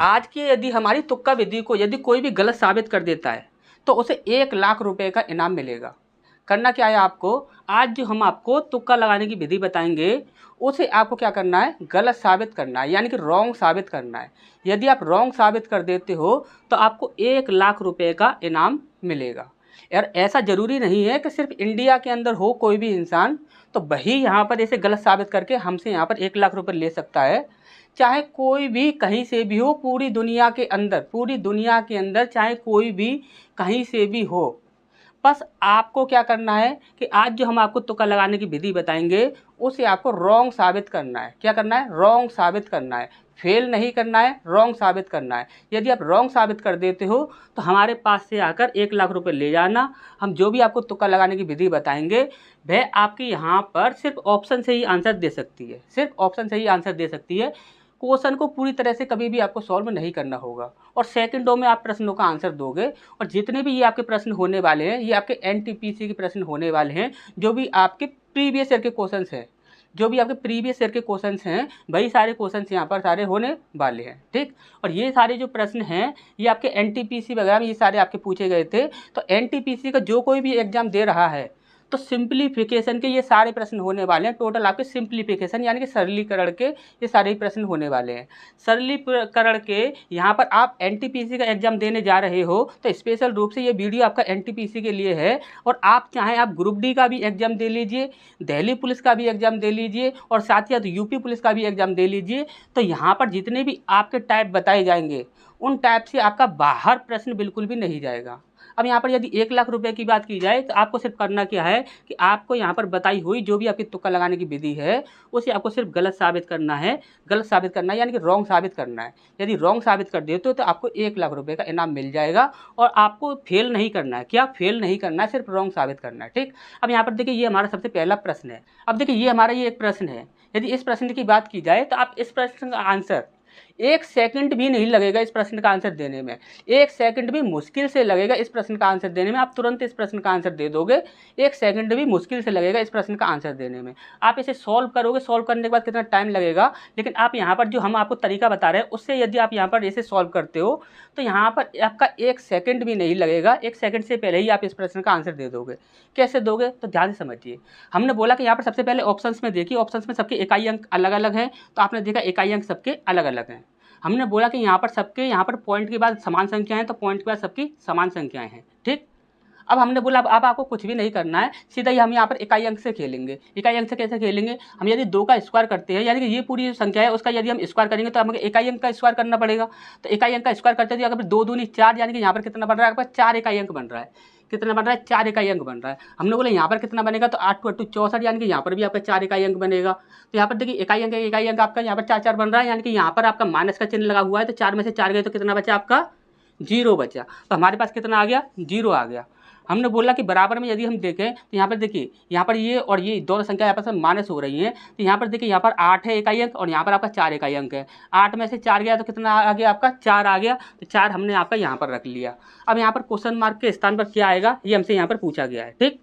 आज की यदि हमारी तुक्का विधि को यदि कोई भी गलत साबित कर देता है तो उसे 1 लाख रुपए का इनाम मिलेगा। करना क्या है आपको, आज जो हम आपको तुक्का लगाने की विधि बताएंगे उसे आपको क्या करना है, गलत साबित करना है, यानी कि रॉन्ग साबित करना है। यदि आप रॉन्ग साबित कर देते हो तो आपको 1 लाख रुपए का इनाम मिलेगा। यार ऐसा ज़रूरी नहीं है कि सिर्फ इंडिया के अंदर हो कोई भी इंसान तो वही यहाँ पर ऐसे गलत साबित करके हमसे यहाँ पर 1 लाख रुपए ले सकता है। चाहे कोई भी कहीं से भी हो, पूरी दुनिया के अंदर, पूरी दुनिया के अंदर चाहे कोई भी कहीं से भी हो, बस आपको क्या करना है कि आज जो हम आपको तुक्का लगाने की विधि बताएंगे उसे आपको रॉन्ग साबित करना है। क्या करना है, रॉन्ग साबित करना है, फेल नहीं करना है, रॉन्ग साबित करना है। यदि आप रॉन्ग साबित कर देते हो तो हमारे पास से आकर 1 लाख रुपए ले जाना। हम जो भी आपको तुक्का लगाने की विधि बताएंगे वह आपके यहाँ पर सिर्फ ऑप्शन से ही आंसर दे सकती है, सिर्फ ऑप्शन से ही आंसर दे सकती है। क्वेश्चन को पूरी तरह से कभी भी आपको सॉल्व नहीं करना होगा और सेकंडों में आप प्रश्नों का आंसर दोगे। और जितने भी ये आपके प्रश्न होने वाले हैं ये आपके एनटीपीसी के प्रश्न होने वाले हैं, जो भी आपके प्रीवियस ईयर के क्वेश्चंस हैं, जो भी आपके प्रीवियस ईयर के क्वेश्चंस हैं वही सारे क्वेश्चंस यहाँ पर सारे होने वाले हैं। ठीक, और ये सारे जो प्रश्न हैं ये आपके एनटीपीसी वगैरह में ये सारे आपके पूछे गए थे। तो एनटीपीसी का जो कोई भी एग्जाम दे रहा है तो सिंप्लीफिकेशन के ये सारे प्रश्न होने वाले हैं। टोटल आपके सिंप्लीफिकेशन यानी कि सरलीकरण के ये सारे प्रश्न होने वाले हैं। सरलीकरण के यहाँ पर आप एनटीपीसी का एग्जाम देने जा रहे हो तो स्पेशल रूप से ये वीडियो आपका एनटीपीसी के लिए है। और आप चाहें आप ग्रुप डी का भी एग्जाम दे लीजिए, दिल्ली पुलिस का भी एग्जाम दे लीजिए और साथ ही साथ यूपी पुलिस का भी एग्जाम दे लीजिए। तो यहाँ पर जितने भी आपके टाइप बताए जाएंगे उन टाइप से आपका बाहर प्रश्न बिल्कुल भी नहीं जाएगा। अब यहाँ पर यदि 1 लाख रुपए की बात की जाए तो आपको सिर्फ करना क्या है कि आपको यहाँ पर बताई हुई जो भी आपकी तुक्का लगाने की विधि है उसे आपको सिर्फ गलत साबित करना है। गलत साबित करना है यानी कि रॉन्ग साबित करना है। यदि रॉन्ग साबित कर देते हो तो आपको 1 लाख रुपए का इनाम मिल जाएगा और आपको फेल नहीं करना है। क्या फेल नहीं करना है, सिर्फ रॉन्ग साबित करना है। ठीक, अब यहाँ पर देखिए ये हमारा सबसे पहला प्रश्न है। अब देखिए ये हमारा ये एक प्रश्न है। यदि इस प्रश्न की बात की जाए तो आप इस प्रश्न का आंसर 1 सेकंड भी नहीं लगेगा इस प्रश्न का आंसर देने में। 1 सेकंड भी मुश्किल से लगेगा इस प्रश्न का आंसर देने में। आप तुरंत इस प्रश्न का आंसर दे दोगे। 1 सेकंड भी मुश्किल से लगेगा इस प्रश्न का आंसर देने में। आप इसे सॉल्व करोगे, सॉल्व करने के बाद कितना टाइम लगेगा, लेकिन आप यहाँ पर जो हम आपको तरीका बता रहे हैं उससे यदि आप यहाँ पर इसे सॉल्व करते हो तो यहाँ पर आपका 1 सेकंड भी नहीं लगेगा। 1 सेकंड से पहले ही आप इस प्रश्न का आंसर दे दोगे। कैसे दोगे तो ध्यान से समझिए। हमने बोला कि यहाँ पर सबसे पहले ऑप्शंस में देखिए, ऑप्शंस में सबके इकाई अंक अलग अलग हैं। तो आपने देखा इकाई अंक सबके अलग अलग हैं। हमने बोला कि यहाँ पर सबके यहाँ पर पॉइंट के बाद समान संख्याएं हैं तो पॉइंट के बाद सबकी समान संख्याएं हैं। ठीक, अब हमने बोला अब आपको कुछ भी नहीं करना है, सीधा ही हम यहाँ पर इकाई अंक से खेलेंगे। इकाई अंक से कैसे खेलेंगे, हम यदि 2 का स्क्वायर करते हैं यानी कि ये पूरी जो संख्या है उसका यदि हम स्क्वायर करेंगे तो हमें इकाई अंक का स्क्वायर करना पड़ेगा। तो इकाई अंक का स्क्वायर करते हैं अगर 2 दूनी 4 यानी कि यहाँ पर कितना बन रहा है, आपका 4 इकाई अंक बन रहा है। कितना बन रहा है, 4 इकाई अंक बन रहा है। हमने बोला यहाँ पर कितना बनेगा तो 8 × 2 = 64 यानी कि यहाँ पर भी आपका 4 इकाई अंक बनेगा। तो यहाँ पर देखिए इकाई अंक आपका यहाँ पर 4 बन रहा है यानी कि यहाँ पर आपका माइनस का चिन्ह लगा हुआ है। तो 4 में से 4 गए तो कितना बचा आपका, 0 बचा। तो हमारे पास कितना आ गया, 0 आ गया। हमने बोला कि बराबर में यदि हम देखें तो यहाँ पर देखिए यहाँ पर ये और ये दोनों संख्या यहाँ पर माइनस हो रही हैं। तो यहाँ पर देखिए यहाँ पर 8 है इकाई अंक और यहाँ पर आपका 4 इकाई अंक है। 8 में से 4 गया तो कितना आ गया आपका, 4 आ गया। तो 4 हमने आपका यहाँ पर रख लिया। अब यहाँ पर क्वेश्चन मार्क के स्थान पर क्या आएगा ये हमसे यहाँ पर पूछा गया है। ठीक,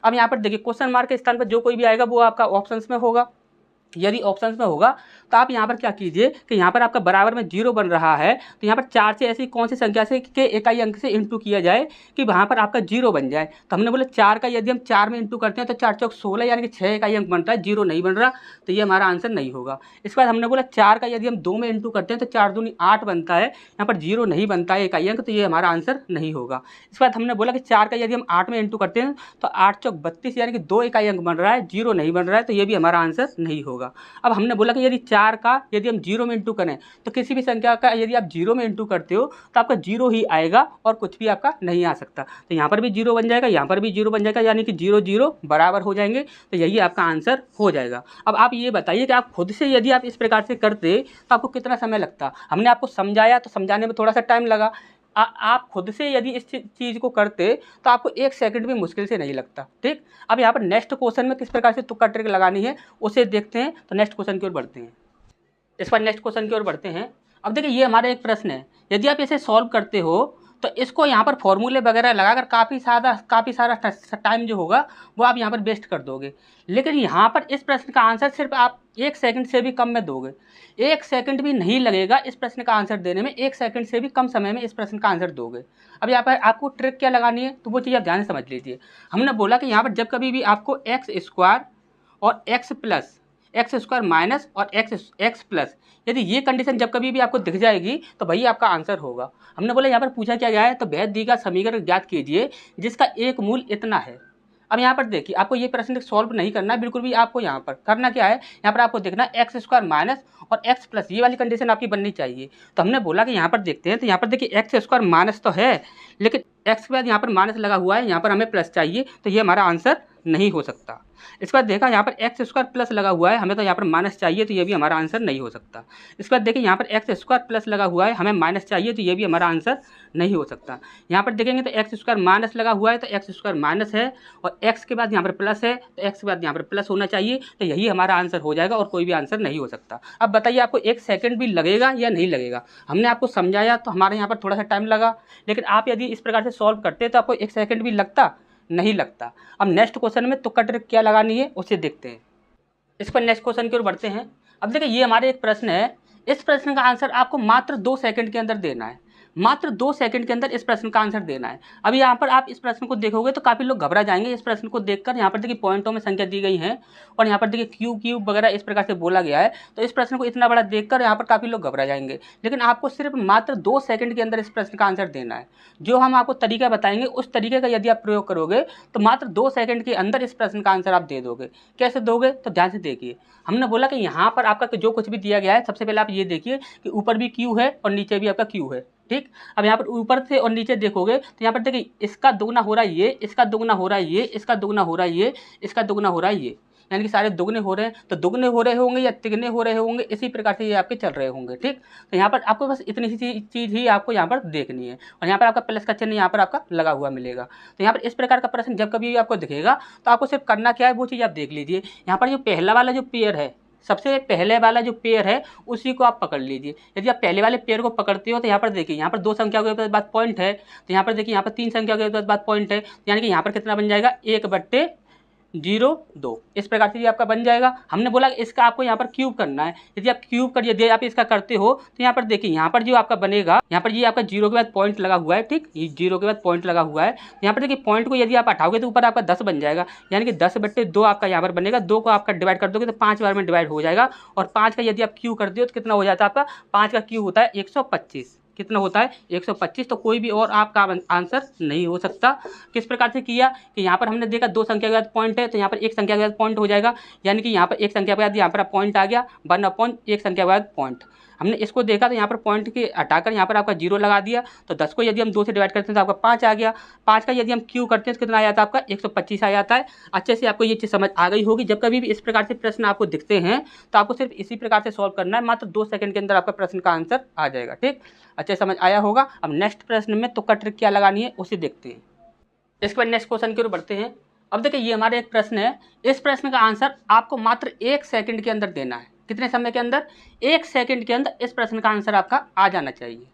अब यहाँ पर देखिए क्वेश्चन मार्क के स्थान पर जो कोई भी आएगा वो आपका ऑप्शंस में होगा। यदि ऑप्शंस में होगा तो आप यहाँ पर क्या कीजिए कि यहाँ पर आपका बराबर में 0 बन रहा है तो यहाँ पर 4 से ऐसी कौन सी संख्या से के इकाई अंक से इंटू किया जाए कि वहाँ पर आपका 0 बन जाए। तो हमने बोला 4 का यदि हम 4 में इंटू करते हैं तो 4 × 4 = 16 यानी कि 6 इकाई अंक बन रहा है, 0 नहीं बन रहा। तो ये हमारा आंसर नहीं होगा। इसके बाद हमने बोला 4 का यदि हम 2 में इंटू करते हैं तो 4 दूनी 8 बनता है, यहाँ पर 0 नहीं बनता है इकाई अंक, तो ये हमारा आंसर नहीं होगा। इसके बाद हमने बोला कि 4 का यदि हम 8 में इंटू करते हैं तो 8 × 4 = 32 यानी कि 2 इकाई अंक बन रहा है, 0 नहीं बन रहा है। तो ये भी हमारा आंसर नहीं होगा। अब हमने बोला कि यदि 4 का यदि हम 0 में इंटू करें तो किसी भी संख्या का यदि आप 0 में इंटू करते हो तो आपका 0 ही आएगा और कुछ भी आपका नहीं आ सकता। तो यहाँ पर भी 0 बन जाएगा, यहाँ पर भी 0 बन जाएगा यानी कि 0 0 बराबर हो जाएंगे। तो यही आपका आंसर हो जाएगा। अब आप ये बताइए कि आप खुद से यदि आप इस प्रकार से करते तो आपको कितना समय लगता। हमने आपको समझाया तो समझाने में थोड़ा सा टाइम लगा। आप खुद से यदि इस चीज़ को करते तो आपको 1 सेकंड भी मुश्किल से नहीं लगता। ठीक, अब यहाँ पर नेक्स्ट क्वेश्चन में किस प्रकार से तुक्का ट्रिक लगानी है उसे देखते हैं। तो नेक्स्ट क्वेश्चन की ओर बढ़ते हैं। इस बार नेक्स्ट क्वेश्चन की ओर बढ़ते हैं। अब देखिए ये हमारा एक प्रश्न है। यदि आप इसे सॉल्व करते हो तो इसको यहाँ पर फॉर्मूले वगैरह लगाकर काफ़ी सारा टाइम जो होगा वो आप यहाँ पर वेस्ट कर दोगे। लेकिन यहाँ पर इस प्रश्न का आंसर सिर्फ आप 1 सेकंड से भी कम में दोगे। 1 सेकंड भी नहीं लगेगा इस प्रश्न का आंसर देने में, 1 सेकंड से भी कम समय में इस प्रश्न का आंसर दोगे। अब यहाँ पर आपको ट्रिक क्या लगानी है तो वो चीज़ आप ध्यान से समझ लीजिए। हमने बोला कि यहाँ पर जब कभी भी आपको एक्स स्क्वायर और x plus x square minus और एक्स प्लस, यदि ये कंडीशन जब कभी भी आपको दिख जाएगी तो वही आपका आंसर होगा। हमने बोला यहाँ पर पूछा क्या गया है, तो भेद दी का समीकरण ज्ञात कीजिए जिसका एक मूल इतना है। अब यहाँ पर देखिए आपको ये प्रश्न सॉल्व नहीं करना है बिल्कुल भी, आपको यहाँ पर करना क्या है, यहाँ पर आपको देखना एक्स स्क्वायर माइनस और एक्स प्लस, ये वाली कंडीशन आपकी बननी चाहिए। तो हमने बोला कि यहाँ पर देखते हैं, तो यहाँ पर देखिए एक्स स्क्वायर माइनस तो है लेकिन एक्स के बाद यहाँ पर माइनस लगा हुआ है, यहाँ पर हमें प्लस चाहिए, तो ये हमारा आंसर नहीं हो सकता। इसके बाद देखा यहाँ पर एक्स स्क्वायर प्लस लगा हुआ है, हमें तो यहाँ पर माइनस चाहिए, तो ये भी हमारा आंसर नहीं हो सकता। इसके बाद देखिए यहाँ पर एक्स स्क्वायर प्लस लगा हुआ है, हमें माइनस चाहिए, तो ये भी हमारा आंसर नहीं हो सकता। यहाँ पर देखेंगे तो एक्स स्क्वायर माइनस लगा हुआ है, तो एक्स स्क्वायर माइनस है और एक्स के बाद यहाँ पर प्लस है, तो एक्स के बाद यहाँ पर प्लस होना चाहिए, तो यही हमारा आंसर हो जाएगा और कोई भी आंसर नहीं हो सकता। अब बताइए आपको 1 सेकंड भी लगेगा या नहीं लगेगा। हमने आपको समझाया तो हमारे यहाँ पर थोड़ा सा टाइम लगा, लेकिन आप यदि इस प्रकार से सॉल्व करते तो आपको 1 सेकंड भी लगता नहीं लगता। अब नेक्स्ट क्वेश्चन में तुक्का ट्रिक क्या लगानी है उसे देखते हैं। इस पर नेक्स्ट क्वेश्चन की ओर बढ़ते हैं। अब देखिए ये हमारे एक प्रश्न है, इस प्रश्न का आंसर आपको मात्र 2 सेकंड के अंदर देना है, मात्र 2 सेकंड के अंदर इस प्रश्न का आंसर देना है। अब यहाँ पर आप इस प्रश्न को देखोगे तो काफ़ी लोग घबरा जाएंगे इस प्रश्न को देखकर। यहाँ पर देखिए पॉइंटों में संख्या दी गई है और यहाँ पर देखिए क्यूब वगैरह इस प्रकार से बोला गया है, तो इस प्रश्न को इतना बड़ा देखकर यहाँ पर काफ़ी लोग घबरा जाएंगे। लेकिन आपको सिर्फ मात्र 2 सेकंड के अंदर इस प्रश्न का आंसर देना है। जो हम आपको तरीका बताएंगे उस तरीके का यदि आप प्रयोग करोगे तो मात्र 2 सेकंड के अंदर इस प्रश्न का आंसर आप दे दोगे। कैसे दोगे तो ध्यान से देखिए। हमने बोला कि यहाँ पर आपका जो कुछ भी दिया गया है, सबसे पहले आप ये देखिए कि ऊपर भी क्यू है और नीचे भी आपका क्यू है, ठीक। अब यहाँ पर ऊपर से और नीचे देखोगे तो यहाँ पर देखिए इसका दुगना हो रहा है ये, इसका दुगना हो रहा है ये, इसका दुगना हो रहा है ये, इसका दुगना हो रहा है ये, यानी कि सारे दुगने हो रहे हैं। तो दुगने हो रहे होंगे या तिगने हो रहे होंगे, इसी प्रकार से ये आपके चल रहे होंगे, ठीक। तो यहाँ पर आपको बस इतनी सी चीज़ ही आपको यहाँ पर देखनी है और यहाँ पर आपका प्लस का चिन्ह यहाँ पर आपका लगा हुआ मिलेगा। तो यहाँ पर इस प्रकार का प्रश्न जब कभी भी आपको दिखेगा तो आपको सिर्फ करना क्या है वो चीज़ आप देख लीजिए। यहाँ पर जो पहला वाला जो पेयर है, सबसे पहले वाला जो पेयर है उसी को आप पकड़ लीजिए। यदि आप पहले वाले पेयर को पकड़ते हो तो यहाँ पर देखिए यहाँ पर 2 संख्या के बाद पॉइंट है, तो यहाँ पर देखिए यहाँ पर 3 संख्या के बाद पॉइंट है, यानी कि यहाँ पर कितना बन जाएगा 1/02 इस प्रकार से ये आपका बन जाएगा। हमने बोला इसका आपको यहाँ पर क्यूब करना है। यदि आप क्यूब कर यदि आप इसका करते हो तो यहाँ पर देखिए यहाँ पर जो आपका बनेगा, यहाँ पर ये आपका 0 के बाद पॉइंट लगा हुआ है, ठीक। ये 0 के बाद पॉइंट लगा हुआ है। यहाँ पर देखिए पॉइंट को यदि आप हटाओगे तो ऊपर आपका 10 बन जाएगा, यानी कि 10/2 आपका यहाँ पर बनेगा। 2 को आपका डिवाइड कर दोगे तो 5 बार में डिवाइड हो जाएगा और 5 का यदि आप क्यू करते हो तो कितना हो जाता है आपका, 5 का क्यू होता है 125। कितना होता है 125। तो कोई भी और आपका आंसर नहीं हो सकता। किस प्रकार से किया कि यहाँ पर हमने देखा 2 संख्या के बाद पॉइंट है तो यहाँ पर 1 संख्या के बाद पॉइंट हो जाएगा, यानी कि यहाँ पर 1 संख्या के बाद यहाँ पर पॉइंट आ गया 1/1 संख्या के बाद पॉइंट। हमने इसको देखा तो यहाँ पर पॉइंट के हटाकर यहाँ पर आपका 0 लगा दिया, तो 10 को यदि हम 2 से डिवाइड करते हैं तो आपका 5 आ गया। 5 का यदि हम क्यू करते हैं तो कितना आ जाता है आपका 125 आ जाता है। अच्छे से आपको ये चीज़ समझ आ गई होगी। जब कभी भी इस प्रकार से प्रश्न आपको दिखते हैं तो आपको सिर्फ इसी प्रकार से सॉल्व करना है, मात्र 2 सेकंड के अंदर आपका प्रश्न का आंसर आ जाएगा, ठीक। अच्छे समझ आया होगा। अब नेक्स्ट प्रश्न में तुक्का ट्रिक क्या लगानी है उसे देखते हैं। इसके बाद नेक्स्ट क्वेश्चन की ओर बढ़ते हैं। अब देखिए ये हमारे एक प्रश्न है, इस प्रश्न का आंसर आपको मात्र 1 सेकंड के अंदर देना है। कितने समय के अंदर? 1 सेकंड के अंदर इस प्रश्न का आंसर आपका आ जाना चाहिए।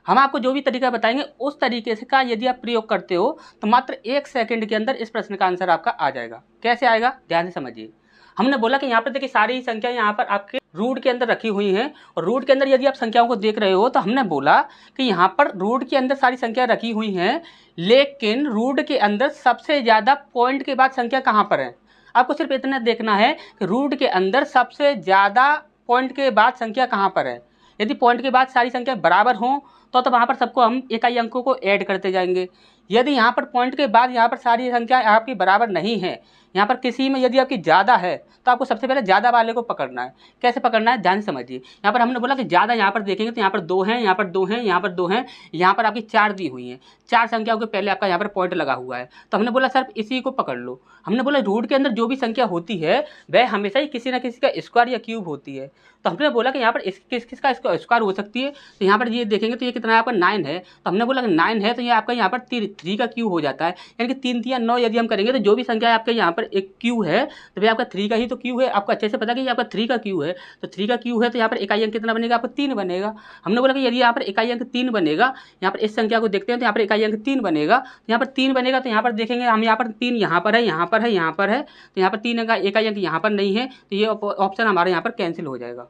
हम आपको जो भी तरीका बताएंगे उस तरीके से का यदि आप प्रयोग करते हो तो मात्र 1 सेकंड के अंदर इस प्रश्न का आंसर आपका आ जाएगा। कैसे आएगा ध्यान से समझिए। हमने बोला कि यहाँ पर देखिए सारी संख्या यहाँ पर आपके रूट के अंदर रखी हुई हैं और रूट के अंदर यदि आप संख्याओं को देख रहे हो तो हमने बोला कि यहाँ पर रूट के अंदर सारी संख्या रखी हुई हैं, लेकिन रूट के अंदर सबसे ज़्यादा पॉइंट के बाद संख्या कहाँ पर है। आपको सिर्फ इतना देखना है कि रूट के अंदर सबसे ज़्यादा पॉइंट के बाद संख्या कहाँ पर है। यदि पॉइंट के बाद सारी संख्या बराबर हों तो वहाँ पर सबको हम इकाई अंकों को ऐड करते जाएंगे। यदि यहाँ पर पॉइंट के बाद यहाँ पर सारी संख्या आपकी बराबर नहीं है, यहाँ पर किसी में यदि आपकी ज़्यादा है तो आपको सबसे पहले ज़्यादा वाले को पकड़ना है। कैसे पकड़ना है ध्यान समझिए। यहाँ पर हमने बोला कि ज़्यादा यहाँ पर देखेंगे तो यहाँ पर 2 हैं, यहाँ पर 2 हैं, यहाँ पर 2 हैं, यहाँ पर आपकी 4 दी हुई हैं। 4 संख्याओं के पहले आपका यहाँ पर पॉइंट लगा हुआ है, तो हमने बोला सिर्फ इसी को पकड़ लो। हमने बोला रूट के अंदर जो भी संख्या होती है वह हमेशा ही किसी न किसी का स्क्वायर या क्यूब होती है। तो हमने बोला कि यहाँ पर किसका स्क्वायर हो सकती है। तो यहाँ पर ये देखेंगे तो ये कितना है आपका 9 है, तो हमने बोला कि 9 है तो ये आपका यहाँ पर 3 का क्यूब हो जाता है, यानी कि 3 3 9 यदि हम करेंगे तो जो भी संख्या आपके यहाँ पर एक क्यू है तो भाई आपका 3 का ही तो क्यू है, आपको अच्छे से पता कि ये आपका 3 का क्यू है, तो 3 का क्यू है तो यहाँ पर इकाई अंक कितना बनेगा, आपको 3 बनेगा। हमने बोला कि यदि यहाँ पर इकाई अंक 3 बनेगा, यहाँ पर इस संख्या को देखते हैं तो यहाँ पर इकाई अंक 3 बनेगा, तो यहाँ पर 3 बनेगा तो यहाँ पर देखेंगे हम, यहाँ पर 3 यहाँ पर है, यहाँ पर है, यहाँ पर है, तो यहाँ पर 3 का इकाई अंक यहाँ पर नहीं है, तो ये ऑप्शन हमारे यहाँ पर कैंसिल हो जाएगा।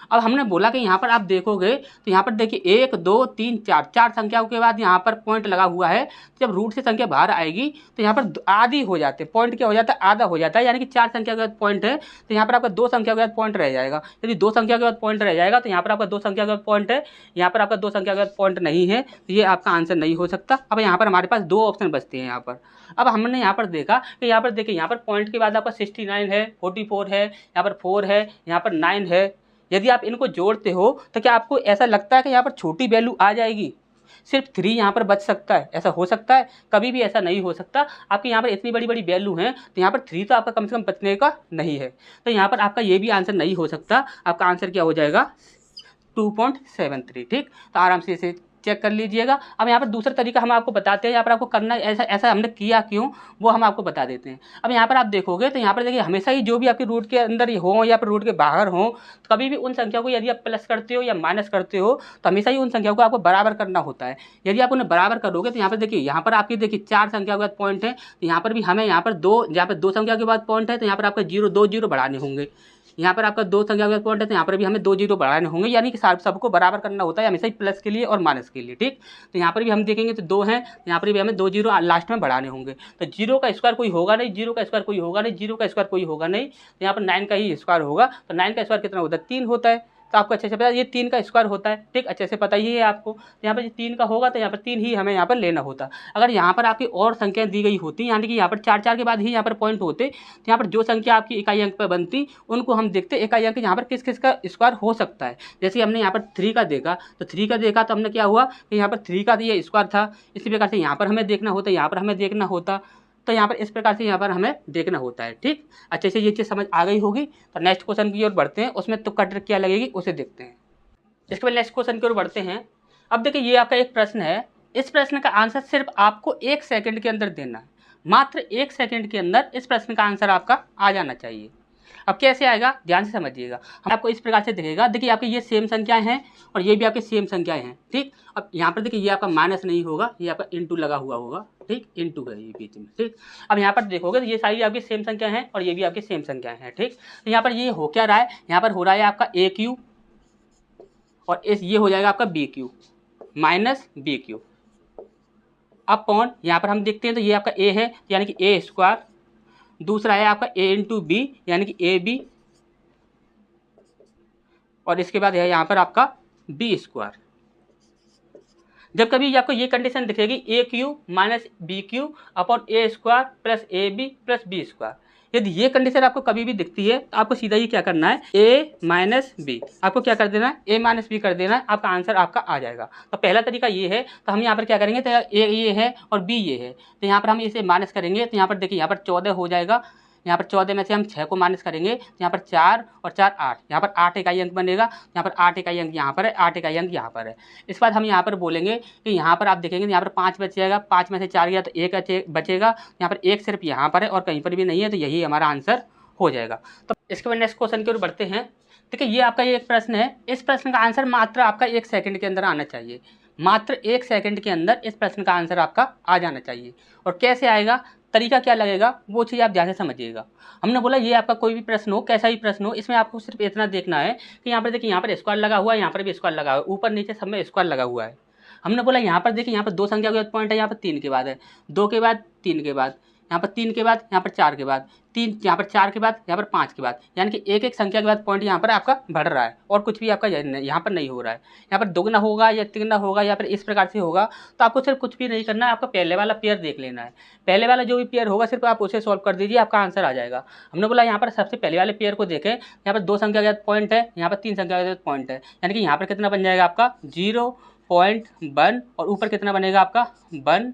अब हमने बोला कि यहाँ पर आप देखोगे तो यहाँ पर देखिए 1 2 3 4 चार संख्याओं के बाद यहाँ पर पॉइंट लगा हुआ है, जब रूट से संख्या बाहर आएगी तो यहाँ पर आधी हो जाते हैं, पॉइंट क्या हो जाता है, आधा हो जाता है, यानी कि 4 संख्या के बाद पॉइंट है तो यहाँ पर आपका 2 संख्या के बाद पॉइंट रह जाएगा। यदि 2 संख्या के बाद पॉइंट रह जाएगा तो यहाँ पर आपका 2 संख्या के बाद पॉइंट है, यहाँ पर आपका 2 संख्या के बाद पॉइंट नहीं है, तो ये आपका आंसर नहीं हो सकता। अब यहाँ पर हमारे पास 2 ऑप्शन बचते हैं यहाँ पर। अब हमने यहाँ पर देखा कि यहाँ पर देखिए यहाँ पर पॉइंट के बाद आपका 69 है, 44 है, यहाँ पर 4 है, यहाँ पर 9 है। यदि आप इनको जोड़ते हो तो क्या आपको ऐसा लगता है कि यहाँ पर छोटी वैल्यू आ जाएगी, सिर्फ 3 यहाँ पर बच सकता है? ऐसा हो सकता है? कभी भी ऐसा नहीं हो सकता। आपके यहाँ पर इतनी बड़ी बड़ी वैल्यू हैं तो यहाँ पर 3 तो आपका कम से कम बचने का नहीं है, तो यहाँ पर आपका ये भी आंसर नहीं हो सकता। आपका आंसर क्या हो जाएगा, 2.73। ठीक, तो आराम से इसे चेक कर लीजिएगा। अब यहाँ पर दूसरा तरीका हम आपको बताते हैं, यहाँ पर आपको करना ऐसा हमने किया क्यों वो हम आपको बता देते हैं। अब यहाँ पर आप देखोगे तो यहाँ पर देखिए हमेशा ही जो भी आपके रूट के अंदर हो या फिर रूट के बाहर हो, तो कभी भी उन संख्या को यदि आप प्लस करते हो या माइनस करते हो तो हमेशा ही उन संख्याओं को आपको बराबर करना होता है। यदि आप उन्हें बराबर करोगे तो यहाँ पर देखिए यहाँ पर आपकी देखिए 4 संख्या के बाद पॉइंट है, तो यहाँ पर भी हमें यहाँ पर 2 संख्या के बाद पॉइंट है, तो यहाँ पर आपका 2 जीरो बढ़ाने होंगे। यहाँ पर आपका 2 संख्या के पॉइंट है तो यहाँ पर भी हमें 2 जीरो बढ़ाने होंगे, यानी कि सबको बराबर करना होता है हमेशा ही, प्लस के लिए और माइनस के लिए। ठीक, तो यहाँ पर भी हम देखेंगे तो 2 हैं, यहाँ पर भी हमें 2 जीरो लास्ट में बढ़ाने होंगे। तो जीरो का स्क्वायर कोई होगा नहीं, जीरो का स्क्वायर कोई होगा नहीं, जीरो का स्क्वायर कोई होगा नहीं, तो यहाँ पर 9 का ही स्क्वायर होगा। तो 9 का स्क्वायर कितना होता है, 3 होता है, तो आपको अच्छे से पता है ये 3 का स्क्वायर होता है। ठीक, अच्छे से पता ही है आपको। तो यहाँ पर 3 का होगा तो यहाँ पर 3 ही हमें यहाँ पर लेना होता। अगर यहाँ पर आपकी और संख्याएं दी गई होती, यानी कि यहाँ पर 4 के बाद ही यहाँ पर पॉइंट होते, तो यहाँ पर जो संख्या आपकी इकाई अंक पर बनती उनको हम देखते इकाई अंक यहाँ पर किस किस का स्क्वायर हो सकता है। जैसे हमने यहाँ पर 3 का देखा, तो 3 का देखा तो हमने क्या हुआ कि यहाँ पर 3 का ये स्क्वायर था, इसी प्रकार से यहाँ पर हमें देखना होता, यहाँ पर हमें देखना होता, तो यहाँ पर इस प्रकार से यहाँ पर हमें देखना होता है। ठीक, अच्छे से ये चीज़ समझ आ गई होगी। तो नेक्स्ट क्वेश्चन की ओर बढ़ते हैं, उसमें तुक्का ट्रिक क्या लगेगी उसे देखते हैं। इसके बाद नेक्स्ट क्वेश्चन की ओर बढ़ते हैं। अब देखिए ये आपका एक प्रश्न है, इस प्रश्न का आंसर सिर्फ आपको 1 सेकंड के अंदर देना है, मात्र 1 सेकंड के अंदर इस प्रश्न का आंसर आपका आ जाना चाहिए। अब कैसे आएगा ध्यान से समझिएगा, हम आपको इस प्रकार से दिखेगा। देखिए आपकी ये सेम संख्याएं हैं और ये भी आपकी सेम संख्याएं हैं। ठीक, अब यहाँ पर देखिए ये आपका माइनस नहीं होगा, ये आपका इंटू लगा हुआ होगा। ठीक, इंटू है ये बीच में। ठीक, अब यहाँ पर देखोगे तो ये सारी आपकी सेम संख्या हैं और ये भी आपकी सेम संख्याएं हैं। ठीक, तो यहाँ पर ये हो क्या रहा है, यहाँ पर हो रहा है आपका ए क्यू और ये हो जाएगा आपका B Q minus B Q upon, यहाँ पर हम देखते हैं तो ये आपका ए है यानी कि ए स्क्वायर, दूसरा है आपका ए इंटू बी यानी कि ए बी, और इसके बाद है यहाँ पर आपका बी स्क्वायर। जब कभी आपको ये कंडीशन दिखेगी A Q minus B Q upon A square plus A B plus B square, यदि ये कंडीशन आपको कभी भी दिखती है तो आपको सीधा ही क्या करना है, ए माइनस बी, आपको क्या कर देना है, ए माइनस बी कर देना है, आपका आंसर आपका आ जाएगा। तो पहला तरीका ये है, तो हम यहाँ पर क्या करेंगे, तो ए ये है और बी ये है, तो यहाँ पर हम इसे माइनस करेंगे, तो यहाँ पर देखिए यहाँ पर 14 हो जाएगा, यहाँ पर 14 में से हम 6 को माइनस करेंगे तो यहाँ पर 4 और 4 8, यहाँ पर 8 इकाई अंक बनेगा, यहाँ पर 8 इकाई अंक यहाँ पर है, 8 इकाई अंक यहाँ पर है। इसके बाद हम यहाँ पर बोलेंगे कि यहाँ पर आप देखेंगे यहाँ पर 5 बच जाएगा, 5 में से 4 गया तो 1 बचेगा, यहाँ पर 1 सिर्फ यहाँ पर है और कहीं पर भी नहीं है, तो यही हमारा आंसर हो जाएगा। तो इसके बाद नेक्स्ट क्वेश्चन की ओर बढ़ते हैं। देखिए ये आपका ये एक प्रश्न है, इस प्रश्न का आंसर मात्र आपका 1 सेकंड के अंदर आना चाहिए, मात्र 1 सेकंड के अंदर इस प्रश्न का आंसर आपका आ जाना चाहिए। और कैसे आएगा, तरीका क्या लगेगा, वो चीज़ आप ध्यान से समझिएगा। हमने बोला ये आपका कोई भी प्रश्न हो, कैसा ही प्रश्न हो, इसमें आपको सिर्फ इतना देखना है कि यहाँ पर देखिए यहाँ पर स्क्वायर लगा हुआ है, यहाँ पर भी स्क्वायर लगा हुआ है, ऊपर नीचे सब में स्क्वायर लगा हुआ है। हमने बोला यहाँ पर देखिए यहाँ पर 2 संख्या के बाद पॉइंट है, यहाँ पर 3 के बाद है, 2 के बाद 3 के बाद, यहाँ पर 3 के बाद, यहाँ पर 4 के बाद, 3 यहाँ पर 4 के बाद, यहाँ पर 5 के बाद, यानी कि एक एक संख्या के बाद पॉइंट यहाँ पर आपका बढ़ रहा है और कुछ भी आपका यहाँ पर नहीं हो रहा है। यहाँ पर दोगुना होगा या तिगुना होगा या फिर इस प्रकार से होगा, तो आपको सिर्फ कुछ भी नहीं करना है, आपको पहले वाला पेयर देख लेना है। पहले वाला जो भी पेयर होगा सिर्फ आप उसे सॉल्व कर दीजिए, आपका आंसर आ जाएगा। हमने बोला यहाँ पर सबसे पहले वाले पेयर को देखें, यहाँ पर 2 संख्या के बाद पॉइंट है, यहाँ पर 3 संख्या के बाद पॉइंट है, यानी कि यहाँ पर कितना बन जाएगा आपका 0.1 और ऊपर कितना बनेगा आपका 1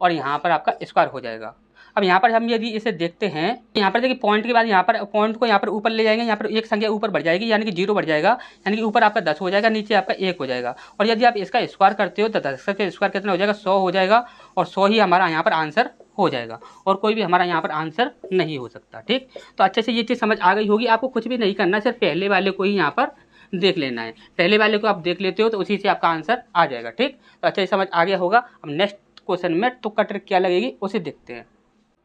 और यहाँ पर आपका स्क्वायर हो जाएगा। अब यहाँ पर हम यदि इसे देखते हैं, यहाँ पर देखिए पॉइंट के बाद यहाँ पर पॉइंट को यहाँ पर ऊपर ले जाएंगे, यहाँ पर एक संख्या ऊपर बढ़ जाएगी यानी कि 0 बढ़ जाएगा, यानी कि ऊपर आपका 10 हो जाएगा, नीचे आपका 1 हो जाएगा। और यदि आप इसका स्क्वायर करते हो तो 10 का स्क्वायर कितना हो जाएगा, 100 हो जाएगा और 100 ही हमारा यहाँ पर आंसर हो जाएगा और कोई भी हमारा यहाँ पर आंसर नहीं हो सकता। ठीक, तो अच्छे से ये चीज़ समझ आ गई होगी। आपको कुछ भी नहीं करना, सिर्फ पहले वाले को ही यहाँ पर देख लेना है। पहले वाले को आप देख लेते हो तो उसी से आपका आंसर आ जाएगा। ठीक, तो अच्छे से समझ आ गया होगा। अब नेक्स्ट क्वेश्चन में तुक्का ट्रिक क्या लगेगी उसे देखते हैं।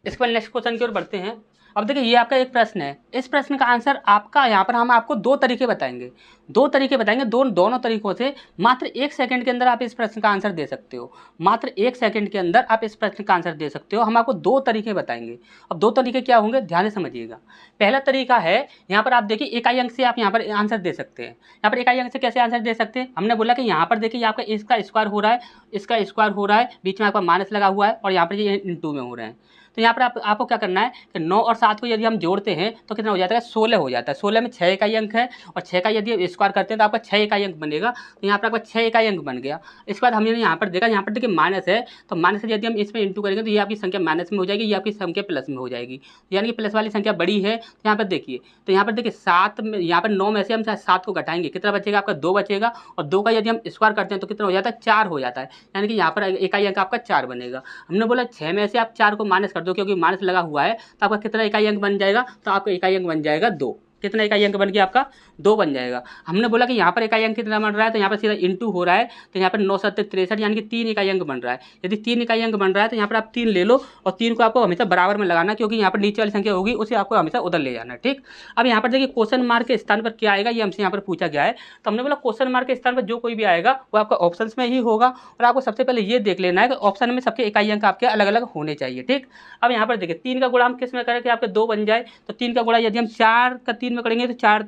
इसके बाद नेक्स्ट क्वेश्चन की ओर बढ़ते हैं। अब देखिए ये आपका एक प्रश्न है। इस प्रश्न का आंसर आपका यहाँ पर हम आपको दो तरीके बताएंगे, दोनों तरीकों से मात्र 1 सेकंड के अंदर आप इस प्रश्न का आंसर दे सकते हो। मात्र 1 सेकंड के अंदर आप इस प्रश्न का आंसर दे सकते हो। हम आपको 2 तरीके बताएंगे। अब 2 तरीके क्या होंगे, ध्यान से समझिएगा। पहला तरीका है, यहाँ पर आप देखिए इकाई अंक से आप यहाँ पर आंसर दे सकते हैं। यहाँ पर इकाई अंक से कैसे आंसर दे सकते हैं, हमने बोला कि यहाँ पर देखिए आपका इसका स्क्वायर हो रहा है, इसका स्क्वायर हो रहा है, बीच में आपका माइनस लगा हुआ है और यहाँ पर ये इंटू में हो रहे हैं। तो यहाँ पर आपको क्या करना है कि 9 और 7 को यदि हम जोड़ते हैं तो कितना हो जाता है, 16 हो जाता है। 16 में 6 इकाई अंक है और 6 का यदि स्क्वायर करते हैं तो आपका 6 इकाई अंक बनेगा। तो यहाँ पर आपका 6 इकाई अंक बन गया। इसके बाद हमने यहाँ पर देखा, यहाँ पर देखिए माइनस है, तो माइनस से यदि हम इसमें इंटू करेंगे तो ये आपकी संख्या माइनस में हो जाएगी, ये आपकी संख्या प्लस में हो जाएगी। यानी कि प्लस वाली संख्या बड़ी है। तो यहाँ पर देखिए, तो यहाँ पर देखिए 7 में, यहाँ पर 9 में से हम 7 को घटाएंगे, कितना बचेगा आपका 2 बचेगा और 2 का यदि हम स्क्वायर करते हैं तो कितना हो जाता है, 4 हो जाता है। यानी कि यहाँ पर इकाई अंक आपका 4 बनेगा। हमने बोला 6 में से आप 4 को माइनस कर दो, क्योंकि माइनस लगा हुआ है, तो आपका कितना इकाई अंक बन जाएगा, तो आपका इकाई अंक बन जाएगा 2। कितना इकाई अंक बन गया आपका, 2 बन जाएगा। हमने बोला कि यहाँ पर इकाई अंक कितना बन रहा है, तो यहाँ पर सीधा इंटू हो रहा है, तो यहाँ पर 9 7 63 यानी कि 3 इकाई अंक बन रहा है। यदि 3 इकाई अंक बन रहा है तो यहाँ पर आप 3 ले लो और 3 को आपको हमेशा बराबर में लगाना, क्योंकि यहाँ पर नीचे वाली संख्या होगी उसे आपको हमेशा उधर ले जाना। ठीक, अब यहाँ पर देखिए क्वेश्चन मार्क के स्थान पर क्या आएगा, ये हमसे यहाँ पर पूछा गया है। तो हमने बोला क्वेश्चन मार्क के स्थान पर जो कोई भी आएगा वो आपका ऑप्शन में ही होगा और आपको सबसे पहले ये देख लेना है कि ऑप्शन में सबके इकाई अंक आपके अलग अलग होने चाहिए। ठीक, अब यहाँ पर देखिए 3 का गुणा हम किस में करें कि आपके 2 बन जाए, तो 3 का गुणा यदि हम 4 का 3 में करेंगे तो 4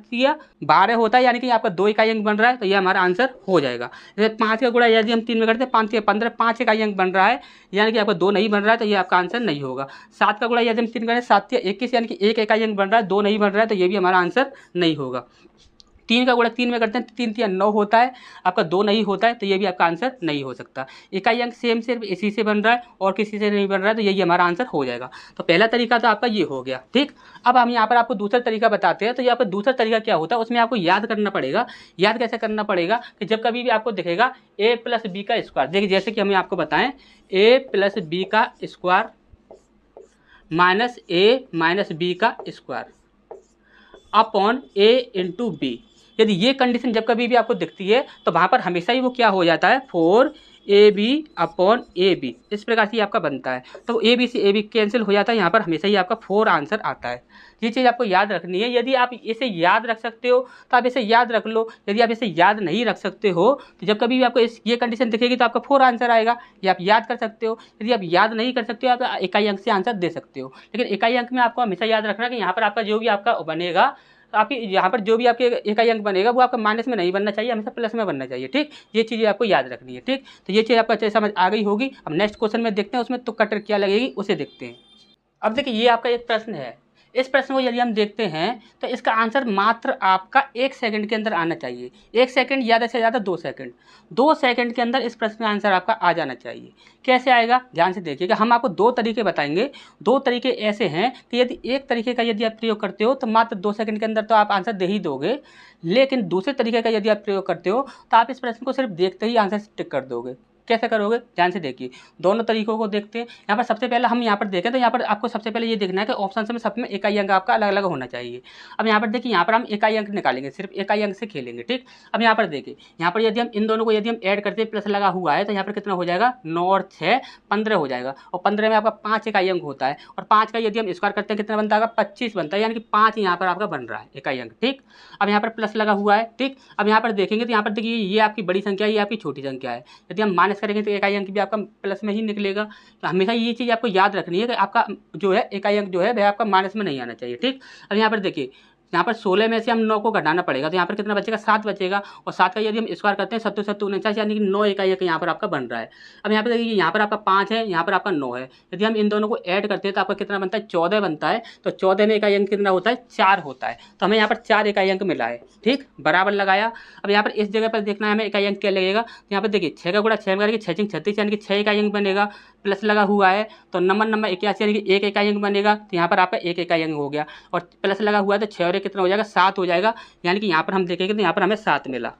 12 होता है, यानी कि आपका 2 इकाई अंक बन रहा है, तो ये हमारा आंसर हो जाएगा। जैसे 5 का गुणा यदि हम 3 में करते हैं, 5 से 15, 5 इकाई अंक बन रहा है, यानी कि आपका 2 नहीं बन रहा है, तो ये आपका आंसर नहीं होगा। 7 का गुणा यदि हम 3 करें, 7 से 21, यानी कि 1 इकाई अंक बन रहा है, 2 नहीं बन रहा है, तो ये भी हमारा आंसर नहीं होगा। 3 का गुणा 3 में करते हैं, 3 3 9 होता है, आपका 2 नहीं होता है, तो ये भी आपका आंसर नहीं हो सकता। इकाई अंक सेम सिर्फ इसी से बन रहा है और किसी से नहीं बन रहा है, तो यही हमारा आंसर हो जाएगा। तो पहला तरीका तो आपका ये हो गया। ठीक, अब हम यहाँ पर आपको दूसरा तरीका बताते हैं। तो यहाँ पर दूसरा तरीका क्या होता है, उसमें आपको याद करना पड़ेगा। याद कैसे करना पड़ेगा कि जब कभी भी आपको दिखेगा a + b का स्क्वायर, देखिए जैसे कि हमें आपको बताएं a + b का स्क्वायर माइनस a - b का स्क्वायर अपॉन a × b, यदि ये कंडीशन जब कभी भी आपको दिखती है तो वहाँ पर हमेशा ही वो क्या हो जाता है, 4ab अपॉन ab, इस प्रकार से आपका बनता है। तो ab से ab कैंसिल हो जाता है, यहाँ पर हमेशा ही आपका 4 आंसर आता है। ये चीज़ आपको याद रखनी है। यदि आप इसे याद रख सकते हो तो आप इसे याद रख लो, यदि आप इसे याद नहीं रख सकते हो तो जब कभी भी आपको ये कंडीशन दिखेगी तो आपका 4 आंसर आएगा, ये आप याद कर सकते हो। यदि आप याद नहीं कर सकते हो आप इकाई अंक से आंसर दे सकते हो, लेकिन इकाई अंक में आपको हमेशा याद रखना कि यहाँ पर आपका जो भी आपका बनेगा, आपकी यहाँ पर जो भी आपके इकाई अंक बनेगा वो आपका माइनस में नहीं बनना चाहिए, हमेशा प्लस में बनना चाहिए। ठीक, ये चीज़ें आपको याद रखनी है। ठीक, तो ये चीज़ आपको अच्छे समझ आ गई होगी। अब नेक्स्ट क्वेश्चन में देखते हैं उसमें तुक्का ट्रिक क्या लगेगी उसे देखते हैं। अब देखिए ये आपका एक प्रश्न है। इस प्रश्न को यदि हम देखते हैं तो इसका आंसर मात्र आपका 1 सेकंड के अंदर आना चाहिए। 1 सेकंड, ज़्यादा से ज़्यादा 2 सेकंड। 2 सेकंड के अंदर इस प्रश्न का आंसर आपका आ जाना चाहिए। कैसे आएगा, ध्यान से देखिएगा। हम आपको 2 तरीके बताएंगे। 2 तरीके ऐसे हैं कि यदि एक तरीके का यदि आप प्रयोग करते हो तो मात्र 2 सेकंड के अंदर तो आप आंसर दे ही दोगे, लेकिन दूसरे तरीके का यदि आप प्रयोग करते हो तो आप इस प्रश्न को सिर्फ देखते ही आंसर टिक कर दोगे। कैसे करोगे, ध्यान से देखिए। दोनों तरीकों को देखते हैं। यहाँ पर सबसे पहले हम यहाँ पर देखें तो यहाँ पर आपको सबसे पहले ये देखना है कि ऑप्शन में सब में इकाई अंक आपका अलग अलग होना चाहिए। अब यहाँ पर देखिए, यहाँ पर हम इकाई अंक निकालेंगे, सिर्फ इकाई अंक से खेलेंगे। ठीक, अब यहाँ पर देखिए, यहाँ पर यदि हम इन दोनों को यदि हम ऐड करते हैं, प्लस लगा हुआ है, तो यहाँ पर कितना हो जाएगा, 9 और 6 15 हो जाएगा और 15 में आपका 5 इकाई अंक होता है और 5 का यदि हम स्क्वायर करते हैं कितना बनता है, 25 बनता है, यानी कि 5 यहाँ पर आपका बन रहा है इकाई अंक। ठीक, अब यहाँ पर प्लस लगा हुआ है। ठीक, अब यहाँ पर देखेंगे तो यहाँ पर देखिए ये आपकी बड़ी संख्या है, ये आपकी छोटी संख्या है। यदि हम माइनस करेंगे तो इकाई अंक भी आपका प्लस में ही निकलेगा। तो हमेशा ये चीज़ आपको याद रखनी है कि आपका जो है इकाई अंक जो है वह आपका माइनस में नहीं आना चाहिए। ठीक, अब यहाँ पर देखिए, यहाँ पर 16 में से हम 9 को घटाना पड़ेगा, तो यहाँ पर कितना बचेगा, 7 बचेगा और 7 का यदि हम स्क्वायर करते हैं 7 7 49, यानी कि 9 इकाई अंक यहाँ पर आपका बन रहा है। अब यहाँ पर देखिए, यहाँ पर आपका 5 है, यहाँ पर आपका 9 है। यदि हम इन दोनों को ऐड करते हैं तो आपका कितना बनता है, 14 बनता है। तो 14 में इकाई अंक कितना होता है, 4 होता है। तो हमें यहाँ पर 4 इकाई अंक मिला है। ठीक, बराबर लगाया। अब यहाँ पर इस जगह पर देखना है हमें इकाई अंक क्या लगेगा। यहाँ पर देखिए 6 का गुणा 6 में करेंगे, 6 6 36, यानी कि 6 इकाई अंक बनेगा। प्लस लगा हुआ है तो नंबर 81, यानी कि 1 इकाई अंक बनेगा। तो यहाँ पर आपका 1 इकाई अंक हो गया और प्लस लगा हुआ है तो 6 और 1 कितना हो जाएगा, 7 हो जाएगा। यानी कि यहाँ पर हम देखेंगे तो यहाँ पर हमें 7 मिला।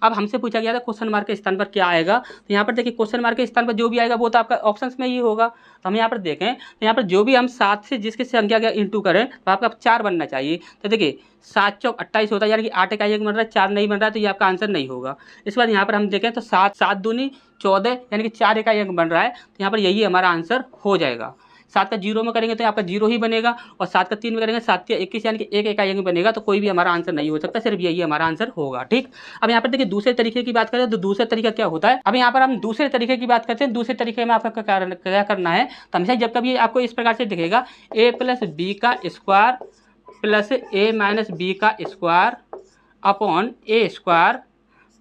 अब हमसे पूछा गया था क्वेश्चन मार्क के स्थान पर क्या आएगा, तो यहाँ पर देखिए क्वेश्चन मार्क के स्थान पर जो भी आएगा वो तो आपका ऑप्शंस में ही होगा। तो हम यहाँ पर देखें तो यहाँ पर जो भी हम 7 से जिसकी संख्या का इंटू करें तो आपका 4 बनना चाहिए। तो देखिए 7 चौक 28 होता है, यानी कि 8 इकाई बन रहा है, 4 नहीं बन रहा है, तो ये आपका आंसर नहीं होगा। इसके बाद यहाँ पर हम देखें तो 7 दूनी 14 यानी कि 4 इकाई बन रहा है, तो यहाँ पर यही हमारा आंसर हो जाएगा। 7 का 0 में करेंगे तो आपका 0 ही बनेगा, और 7 का 3 में करेंगे 7 का 21 यानी कि 1 इकाई में बनेगा, तो कोई भी हमारा आंसर नहीं हो सकता, सिर्फ यही हमारा आंसर होगा। ठीक, अब यहाँ पर देखिए दूसरे तरीके की बात करें तो दूसरा तरीका क्या होता है। अब यहाँ पर हम दूसरे तरीके की बात करते हैं। दूसरे तरीके में आपका क्या करना है, तो हमेशा जब कभी आपको इस प्रकार से दिखेगा a + b का स्क्वायर प्लस a - b का square upon a square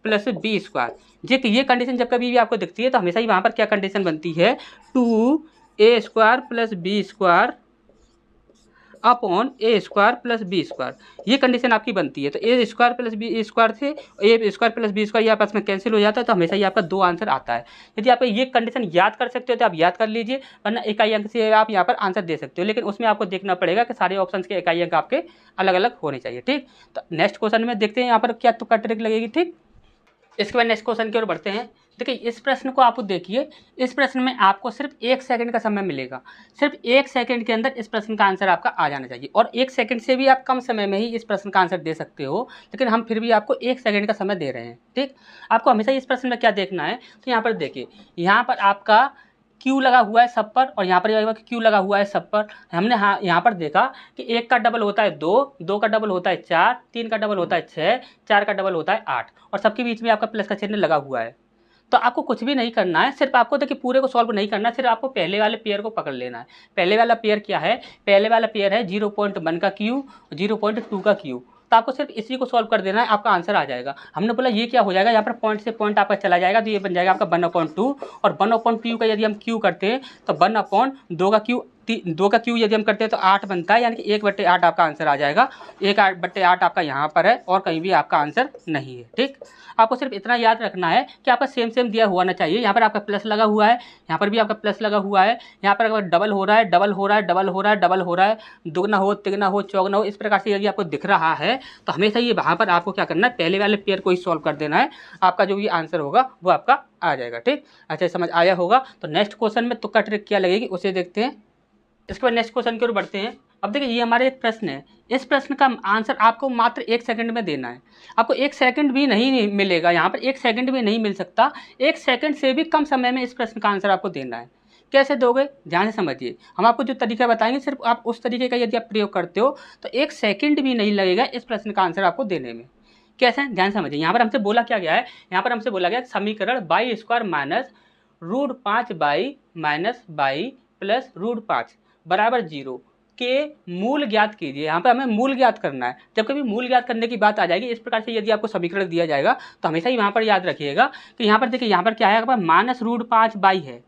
plus b square, ये कंडीशन जब कभी भी आपको दिखती है तो हमेशा ही वहाँ पर क्या कंडीशन बनती है, 2a square plus b square upon a square plus b square, ये कंडीशन आपकी बनती है। तो a square plus b square से a square plus b square ये आपस में कैंसिल हो जाता है, तो हमेशा ही आपका 2 आंसर आता है। यदि आप ये कंडीशन याद कर सकते हो तो आप याद कर लीजिए, वरना इकाई अंक से आप यहाँ पर आंसर दे सकते हो, लेकिन उसमें आपको देखना पड़ेगा कि सारे ऑप्शन के इकाई अंक आपके अलग अलग होने चाहिए। ठीक, तो नेक्स्ट क्वेश्चन में देखते हैं यहाँ पर क्या तुक्का ट्रिक लगेगी। ठीक, इसके बाद नेक्स्ट क्वेश्चन की ओर बढ़ते हैं। देखिए इस प्रश्न को आप देखिए, इस प्रश्न में आपको सिर्फ 1 सेकंड का समय मिलेगा। सिर्फ 1 सेकंड के अंदर इस प्रश्न का आंसर आपका आ जाना चाहिए, और 1 सेकंड से भी आप कम समय में ही इस प्रश्न का आंसर दे सकते हो, लेकिन हम फिर भी आपको 1 सेकंड का समय दे रहे हैं। ठीक, आपको हमेशा इस प्रश्न में क्या देखना है, तो यहाँ पर देखिए, यहाँ पर आपका क्यू लगा हुआ है सब पर, और यहाँ पर क्यू लगा हुआ है सब पर। हमने यहाँ पर देखा कि 1 का डबल होता है 2, 2 का डबल होता है 4, 3 का डबल होता है 6, 4 का डबल होता है 8, और सबके बीच में आपका प्लस का चिन्ह लगा हुआ है। तो आपको कुछ भी नहीं करना है, सिर्फ आपको देखिए पूरे को सॉल्व नहीं करना है, सिर्फ आपको पहले वाले पेयर को पकड़ लेना है। पहले वाला पेयर क्या है, पहले वाला पेयर है 0.1 का क्यू, 0.2 का क्यू, तो आपको सिर्फ इसी को सॉल्व कर देना है, आपका आंसर आ जाएगा। हमने बोला ये क्या हो जाएगा, यहाँ पर पॉइंट से पॉइंट आपका चला जाएगा, तो ये बन जाएगा आपका 1/2, और 1/2 का यदि हम क्यू करते हैं तो 1/2 का क्यू, 2 का क्यू यदि हम करते हैं तो 8 बनता है, यानी कि 1/8 आपका आंसर आ जाएगा। 1/8 आपका यहाँ पर है, और कहीं भी आपका आंसर नहीं है। ठीक, आपको सिर्फ इतना याद रखना है कि आपका सेम सेम दिया हुआ ना चाहिए। यहाँ पर आपका प्लस लगा हुआ है, यहाँ पर भी आपका प्लस लगा हुआ है, यहाँ पर अगर डबल हो रहा है, डबल हो रहा है, डबल हो रहा है, डबल हो रहा है, दुगना हो, तिगना हो, चौगना हो, इस प्रकार से यदि आपको दिख रहा है तो हमेशा ये वहाँ पर आपको क्या करना है, पहले वाले पेयर को ही सॉल्व कर देना है, आपका जो भी आंसर होगा वो आपका आ जाएगा। ठीक, अच्छा समझ आया होगा। तो नेक्स्ट क्वेश्चन में तुक्का ट्रिक क्या लगेगी उसे देखते हैं। इसके बाद नेक्स्ट क्वेश्चन की ओर बढ़ते हैं। अब देखिए ये हमारे एक प्रश्न है, इस प्रश्न का आंसर आपको मात्र 1 सेकंड में देना है। आपको 1 सेकंड भी नहीं मिलेगा, यहाँ पर 1 सेकंड भी नहीं मिल सकता, 1 सेकंड से भी कम समय में इस प्रश्न का आंसर आपको देना है। कैसे दोगे, ध्यान से समझिए। हम आपको जो तरीका बताएंगे सिर्फ आप उस तरीके का यदि आप प्रयोग करते हो तो 1 सेकंड भी नहीं लगेगा इस प्रश्न का आंसर आपको देने में। कैसे, ध्यान समझिए। यहाँ पर हमसे बोला क्या गया है, यहाँ पर हमसे बोला गया समीकरण y square minus √5y minus y plus √5 बराबर 0 के मूल ज्ञात कीजिए। यहाँ पर हमें मूल ज्ञात करना है। जब कभी मूल ज्ञात करने की बात आ जाएगी, इस प्रकार से यदि आपको समीकरण दिया जाएगा तो हमेशा ही वहाँ पर याद रखिएगा कि यहाँ पर देखिए, यहाँ पर क्या है, माइनस √5y है,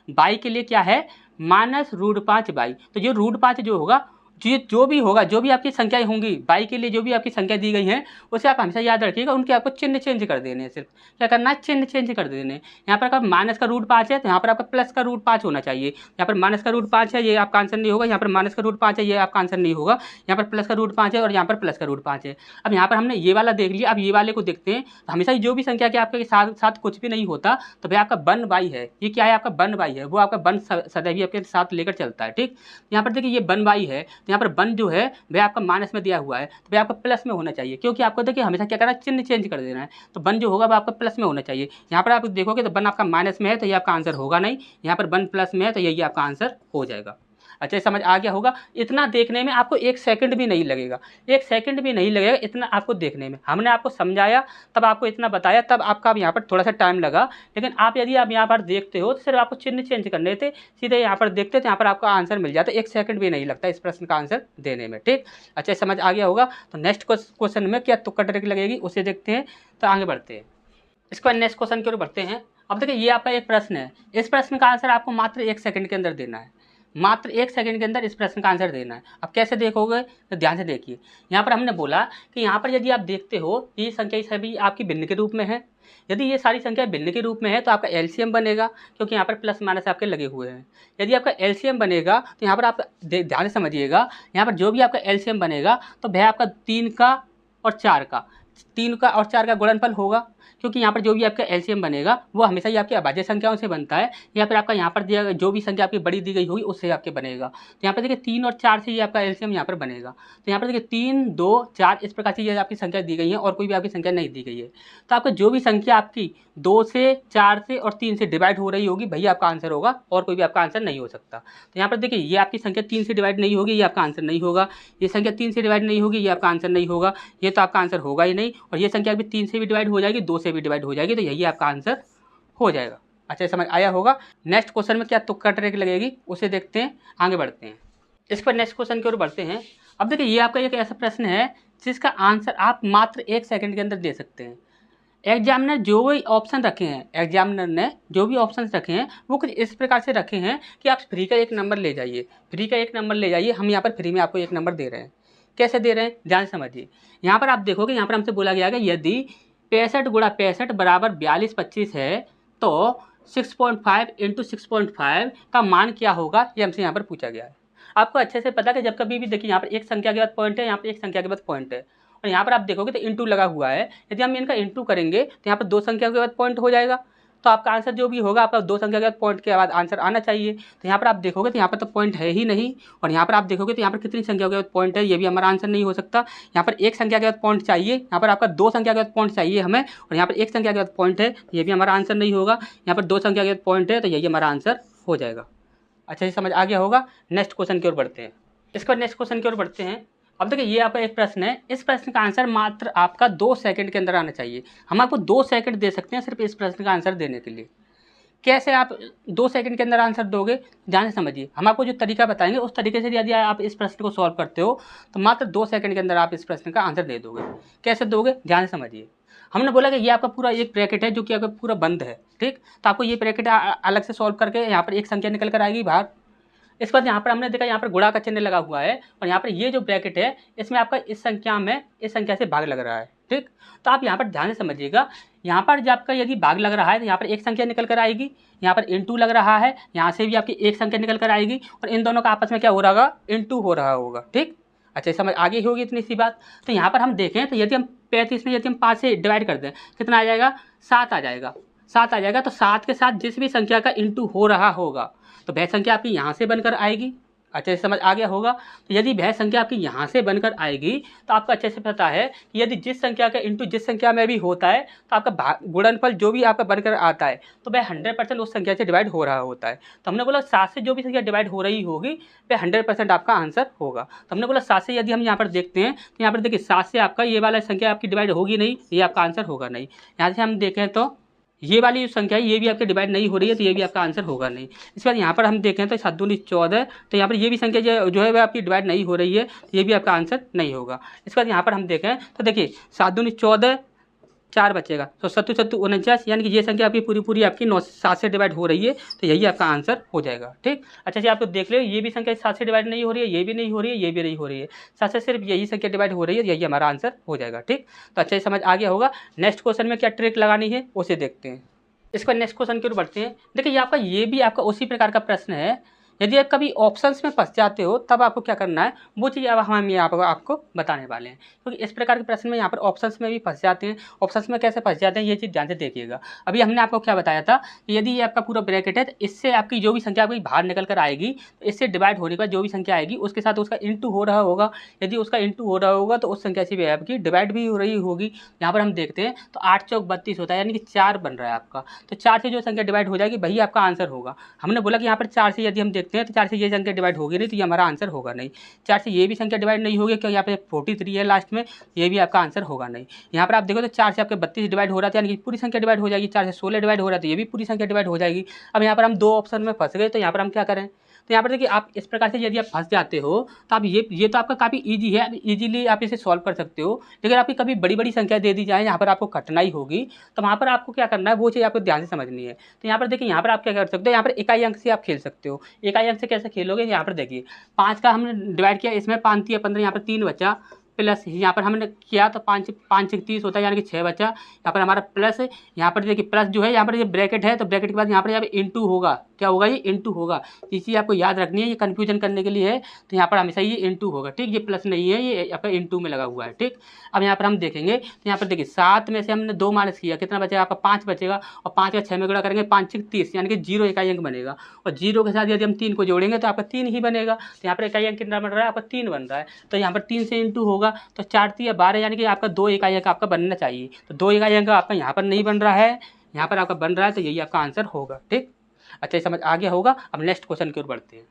y के लिए क्या है, माइनस √5y। तो ये √5 जो होगा, जो भी होगा, जो भी आपकी संख्याएं होंगी y के लिए, जो भी आपकी संख्या दी गई हैं उसे आप हमेशा याद रखिएगा, उनके आपको चिन्ह चेंज कर देने हैं। सिर्फ क्या करना है, चिन्ह चेंज कर देने। यहाँ पर आपका माइनस का √5 है तो यहाँ पर आपका प्लस का √5 होना चाहिए। यहाँ पर माइनस का √5 है, ये आपका आंसर नहीं होगा। यहाँ पर माइनस का √5 है, ये आपका आंसर नहीं होगा। यहाँ पर प्लस का √5 है और यहाँ पर प्लस का √5 है। अब यहाँ पर हमने ये वाला देख लिया, अब ये वाले को देखते हैं। तो हमेशा जो भी संख्या के आपके साथ कुछ भी नहीं होता तो भाई आपका 1y है, ये क्या है, आपका 1y है, वो आपका 1 सदैव आपके साथ लेकर चलता है। ठीक, यहाँ पर देखिए ये 1y है, तो यहाँ पर 1 जो है वह आपका माइनस में दिया हुआ है, तो वह आपका प्लस में होना चाहिए, क्योंकि आपको देखिए हमेशा क्या करना है, चिन्ह चेंज कर देना है। तो 1 जो होगा वह आपका प्लस में होना चाहिए। यहाँ पर आप देखोगे तो 1 आपका माइनस में है तो ये आपका आंसर होगा नहीं, यहाँ पर 1 प्लस में है तो यही आपका आंसर हो जाएगा। अच्छा समझ आ गया होगा। इतना देखने में आपको 1 सेकंड भी नहीं लगेगा, 1 सेकंड भी नहीं लगेगा इतना आपको देखने में। हमने आपको समझाया तब आपको इतना बताया, तब आपका यहाँ पर थोड़ा सा टाइम लगा, लेकिन आप यदि आप यहाँ पर देखते हो तो सिर्फ आपको चिन्ह चेंज करने थे, सीधे यहाँ पर देखते तो यहाँ पर आपका आंसर मिल जाता। 1 सेकंड भी नहीं लगता इस प्रश्न का आंसर देने में। ठीक, अच्छा समझ आ गया होगा। तो नेक्स्ट क्वेश्चन में क्या तुक्का ट्रिक लगेगी उसे देखते हैं, तो आगे बढ़ते हैं। इसके बाद नेक्स्ट क्वेश्चन की ओर बढ़ते हैं। अब देखिए ये आपका एक प्रश्न है, इस प्रश्न का आंसर आपको मात्र 1 सेकंड के अंदर देना है, मात्र 1 सेकंड के अंदर इस प्रश्न का आंसर देना है। अब कैसे देखोगे, तो ध्यान से देखिए। यहाँ पर हमने बोला कि यहाँ पर यदि आप देखते हो ये संख्या सभी आपकी भिन्न के रूप में है। यदि ये सारी संख्या भिन्न के रूप में है तो आपका एलसीएम बनेगा, क्योंकि यहाँ पर प्लस माइनस आपके लगे हुए हैं। यदि आपका एलसीएम बनेगा तो यहाँ पर आप ध्यान से समझिएगा, यहाँ पर जो भी आपका एलसीएम बनेगा तो वह आपका 3 का और 4 का, 3 का और 4 का गुणनफल होगा। क्योंकि यहाँ पर जो भी आपका एलसीएम बनेगा वो हमेशा ही आपकी अभाज्य संख्याओं से बनता है, या फिर आपका यहाँ पर दिया जो भी संख्या आपकी बड़ी दी गई होगी उससे आपके बनेगा। तो यहाँ पर देखिए 3 और 4 से ये आपका एलसीएम यहाँ पर बनेगा। तो यहाँ पर देखिए 3, 2, 4 इस प्रकार से ये आपकी संख्या दी गई है और कोई भी आपकी संख्या नहीं दी गई है। तो आपका जो भी संख्या आपकी 2 से, 4 से और 3 से डिवाइड हो रही होगी वही आपका आंसर होगा, और कोई भी आपका आंसर नहीं हो सकता। तो यहाँ पर देखिए ये आपकी संख्या 3 से डिवाइड नहीं होगी, ये आपका आंसर नहीं होगा। ये संख्या 3 से डिवाइड नहीं होगी, ये आपका आंसर नहीं होगा। ये तो आपका आंसर होगा ही नहीं। और ये संख्या भी 3 से भी डिवाइड हो जाएगी, 2 से भी डिवाइड हो जाएगी, तो यही आपका आंसर हो जाएगा। अच्छा, समझ आया होगा। नेक्स्ट क्वेश्चन में क्या तुक्का ट्रिक लगेगी उसे देखते हैं, आगे बढ़ते हैं। इस पर नेक्स्ट क्वेश्चन की ओर बढ़ते हैं। अब देखिए ये आपका एक ऐसा प्रश्न है जिसका आंसर आप मात्र 1 सेकंड के अंदर दे सकते हैं। एग्जामिनर जो भी ऑप्शन रखे हैं, एग्जामिनर ने जो भी ऑप्शन रखे हैं वो कुछ इस प्रकार से रखे हैं कि आप फ्री का 1 नंबर ले जाइए, फ्री का 1 नंबर ले जाइए। हम यहाँ पर फ्री में आपको 1 नंबर दे रहे हैं। कैसे दे रहे हैं ध्यान समझिए। यहाँ पर आप देखोगे, यहाँ पर हमसे बोला गया है कि यदि 65 गुणा 65 बराबर 4225 है तो 6.5 इंटू 6.5 का मान क्या होगा, ये हमसे यहाँ पर पूछा गया है। आपको अच्छे से पता है कि जब कभी भी देखिए यहाँ पर एक संख्या के बाद पॉइंट है, यहाँ पर एक संख्या के बाद पॉइंट है, और यहाँ पर आप देखोगे तो इंटू लगा हुआ है। यदि हम इनका इंटू करेंगे तो यहाँ पर 2 संख्या के बाद पॉइंट हो जाएगा। तो आपका आंसर जो भी होगा आपका 2 संख्या के बाद पॉइंट के बाद आंसर आना चाहिए। तो यहाँ पर आप देखोगे तो यहाँ पर तो पॉइंट है ही नहीं, और यहाँ पर आप देखोगे तो यहाँ पर कितनी संख्या के बाद पॉइंट है, ये भी हमारा आंसर नहीं हो सकता। यहाँ पर 1 संख्या के बाद पॉइंट चाहिए, यहाँ पर आपका 2 संख्या के बाद पॉइंट चाहिए हमें, और यहाँ पर 1 संख्या के बाद पॉइंट है, ये भी हमारा आंसर नहीं होगा। यहाँ पर 2 संख्या के बाद पॉइंट है, तो यही हमारा आंसर हो जाएगा। अच्छा, ये समझ आ गया होगा। नेक्स्ट क्वेश्चन की ओर बढ़ते हैं। इसके बाद नेक्स्ट क्वेश्चन की ओर बढ़ते हैं। अब देखिए ये आपका एक प्रश्न है, इस प्रश्न का आंसर मात्र आपका 2 सेकंड के अंदर आना चाहिए। हम आपको 2 सेकंड दे सकते हैं सिर्फ इस प्रश्न का आंसर देने के लिए। कैसे आप 2 सेकंड के अंदर आंसर दोगे, ध्यान से समझिए। हम आपको जो तरीका बताएंगे उस तरीके से यदि आप इस प्रश्न को सॉल्व करते हो तो मात्र 2 सेकंड के अंदर आप इस प्रश्न का आंसर दे दोगे। कैसे दोगे ध्यान से समझिए। हमने बोला कि ये आपका पूरा एक ब्रैकेट है जो कि आपका पूरा बंद है, ठीक। तो आपको ये ब्रैकेट अलग से सॉल्व करके यहाँ पर एक संख्या निकल कर आएगी बाहर। इस बाद यहाँ पर हमने देखा यहाँ पर गुणा का चिन्ह लगा हुआ है, और यहाँ पर ये जो ब्रैकेट है इसमें आपका इस संख्या में इस संख्या से भाग लग रहा है, ठीक। तो आप यहाँ पर ध्यान से समझिएगा। यहाँ पर जब आपका यदि भाग लग रहा है तो यहाँ पर एक संख्या निकल कर आएगी, यहाँ पर इंटू लग रहा है, यहाँ से भी आपकी एक संख्या निकल कर आएगी, और इन दोनों का आपस में क्या हो रहा होगा, इंटू हो रहा होगा, ठीक। अच्छा, समझ आगे होगी इतनी सी बात। तो यहाँ पर हम देखें तो यदि हम 35 में यदि हम 5 से डिवाइड कर दें कितना आ जाएगा, 7 आ जाएगा। 7 आ जाएगा, तो 7 के साथ जिस भी संख्या का इंटू हो रहा होगा तो वह संख्या आपकी यहाँ से बनकर आएगी। अच्छे से समझ आ गया होगा। तो यदि वह संख्या आपकी यहाँ से बनकर आएगी तो आपको अच्छे से पता है कि यदि जिस संख्या का इंटू जिस संख्या में भी होता है तो आपका गुणनफल जो भी आपका बनकर आता है तो वह 100% उस संख्या से डिवाइड हो रहा होता है। तो हमने बोला 7 से जो भी संख्या डिवाइड हो रही होगी वह 100% आपका आंसर होगा। तो हमने बोला 7 से यदि हम यहाँ पर देखते हैं तो यहाँ पर देखिए 7 से आपका ये वाला संख्या आपकी डिवाइड होगी नहीं, ये आपका आंसर होगा नहीं। यहाँ से हम देखें तो ये वाली जो संख्या है ये भी आपके डिवाइड नहीं हो रही है, तो ये भी आपका आंसर होगा नहीं। इसके बाद यहाँ पर हम देखें तो 7 दूनी 14, तो यहाँ पर ये भी संख्या जो है वह आपकी डिवाइड नहीं हो रही है, तो ये भी आपका आंसर नहीं होगा। इसके बाद यहाँ पर हम देखें तो देखिए 7 दूनी 14, 4 बचेगा, तो 7 7 49, यानी कि ये संख्या आपकी पूरी आपकी 7 से डिवाइड हो रही है, तो यही आपका आंसर हो जाएगा, ठीक। अच्छा जी, आपको देख लो ये भी संख्या 7 से डिवाइड नहीं हो रही है, ये भी नहीं हो रही है, ये भी नहीं हो रही है, 7 से सिर्फ यही संख्या डिवाइड हो रही है, यही हमारा आंसर हो जाएगा, ठीक। तो अच्छा समझ आ गया होगा। नेक्स्ट क्वेश्चन में क्या ट्रिक लगानी है उसे देखते हैं। इसके बाद नेक्स्ट क्वेश्चन की ओर बढ़ते हैं। देखिए ये भी आपका उसी प्रकार का प्रश्न है। यदि आप कभी ऑप्शंस में फंस जाते हो तब आपको क्या करना है वो चीज़ अब हम यहाँ पर आपको बताने वाले हैं, क्योंकि इस प्रकार के प्रश्न में यहाँ पर ऑप्शंस में भी फंस जाते हैं। ऑप्शंस में कैसे फंस जाते हैं ये चीज़ ध्यान से देखिएगा। अभी हमने आपको क्या बताया था कि यदि ये आपका पूरा ब्रैकेट है तो इससे आपकी जो भी संख्या आपकी बाहर निकल कर आएगी तो इससे डिवाइड होने के बाद जो भी संख्या आएगी उसके साथ उसका इंटू हो रहा होगा। यदि उसका इंटू हो रहा होगा तो उस संख्या से भी आपकी डिवाइड भी हो रही होगी। यहाँ पर हम देखते हैं तो 8 चौक 32 होता है, यानी कि 4 बन रहा है आपका, तो 4 से जो संख्या डिवाइड हो जाएगी वही आपका आंसर होगा। हमने बोला कि यहाँ पर 4 से यदि हम देखते हैं तो 4 से ये संख्या डिवाइड होगी नहीं, तो ये हमारा आंसर होगा नहीं। 4 से ये भी संख्या डिवाइड नहीं होगी क्योंकि यहाँ पे 43 है लास्ट में, ये भी आपका आंसर होगा नहीं। यहाँ पर आप देखो तो 4 से आपके 32 डिवाइड हो रहा था, यानी कि पूरी संख्या डिवाइड हो जाएगी। 4 से 16 डिवाइड हो रहा था, ये भी पूरी संख्या डिवाइड हो जाएगी। अब यहाँ पर हम 2 ऑप्शन में फंस गए, तो यहाँ पर हम क्या करें, तो यहाँ पर देखिए आप इस प्रकार से यदि आप फंस जाते हो तो आप ये तो आपका काफ़ी इजी है, इजीली आप इसे सॉल्व कर सकते हो। लेकिन आपकी कभी बड़ी बड़ी संख्या दे दी जाए यहाँ पर आपको कठिनाई होगी, तो वहाँ पर आपको क्या करना है वो चीज़ आपको ध्यान से समझनी है। तो यहाँ पर देखिए यहाँ पर आप क्या कर सकते हो, यहाँ पर इकाई अंक से आप खेल सकते हो। इकाई अंक से कैसे खेलोगे, यहाँ पर देखिए 5 का हमने डिवाइड किया, इसमें 5 या 15, यहाँ पर 3 बचा, प्लस यहाँ पर हमने किया तो 5 30 होता है, यानी कि 6 बचा। यहाँ पर हमारा प्लस, यहाँ पर देखिए प्लस जो है यहाँ पर ये ब्रैकेट है तो ब्रैकेट के बाद यहाँ पर इंटू होगा, क्या होगा, ये इंटू होगा। ये चीज़ आपको याद रखनी है, ये कन्फ्यूजन करने के लिए है, तो यहाँ पर हमेशा ये इंटू होगा, ठीक। ये प्लस नहीं है, ये आपका इंटू में लगा हुआ है, ठीक। अब यहाँ पर हम देखेंगे, तो यहाँ पर देखिए 7 में से हमने 2 माइनस किया, कितना बचेगा आपका 5 बचेगा, और 5 का 6 में गुणा करेंगे, 5 6 30, यानी कि 0 इकाई अंक बनेगा। और 0 के साथ यदि हम 3 को जोड़ेंगे तो आपका 3 ही बनेगा। तो यहाँ पर इकाई अंक कितना बन रहा है, आपका 3 बन रहा है। तो यहाँ पर 3 से इंटू होगा, तो 4 3 12, यानी कि आपका 2 इकाई अंक आपका बनना चाहिए। तो 2 इकाई अंक आपका यहाँ पर नहीं बन रहा है, यहाँ पर आपका बन रहा है, तो यही आपका आंसर होगा, ठीक। अच्छा, समझ आ गया होगा। अब नेक्स्ट क्वेश्चन की ओर बढ़ते हैं।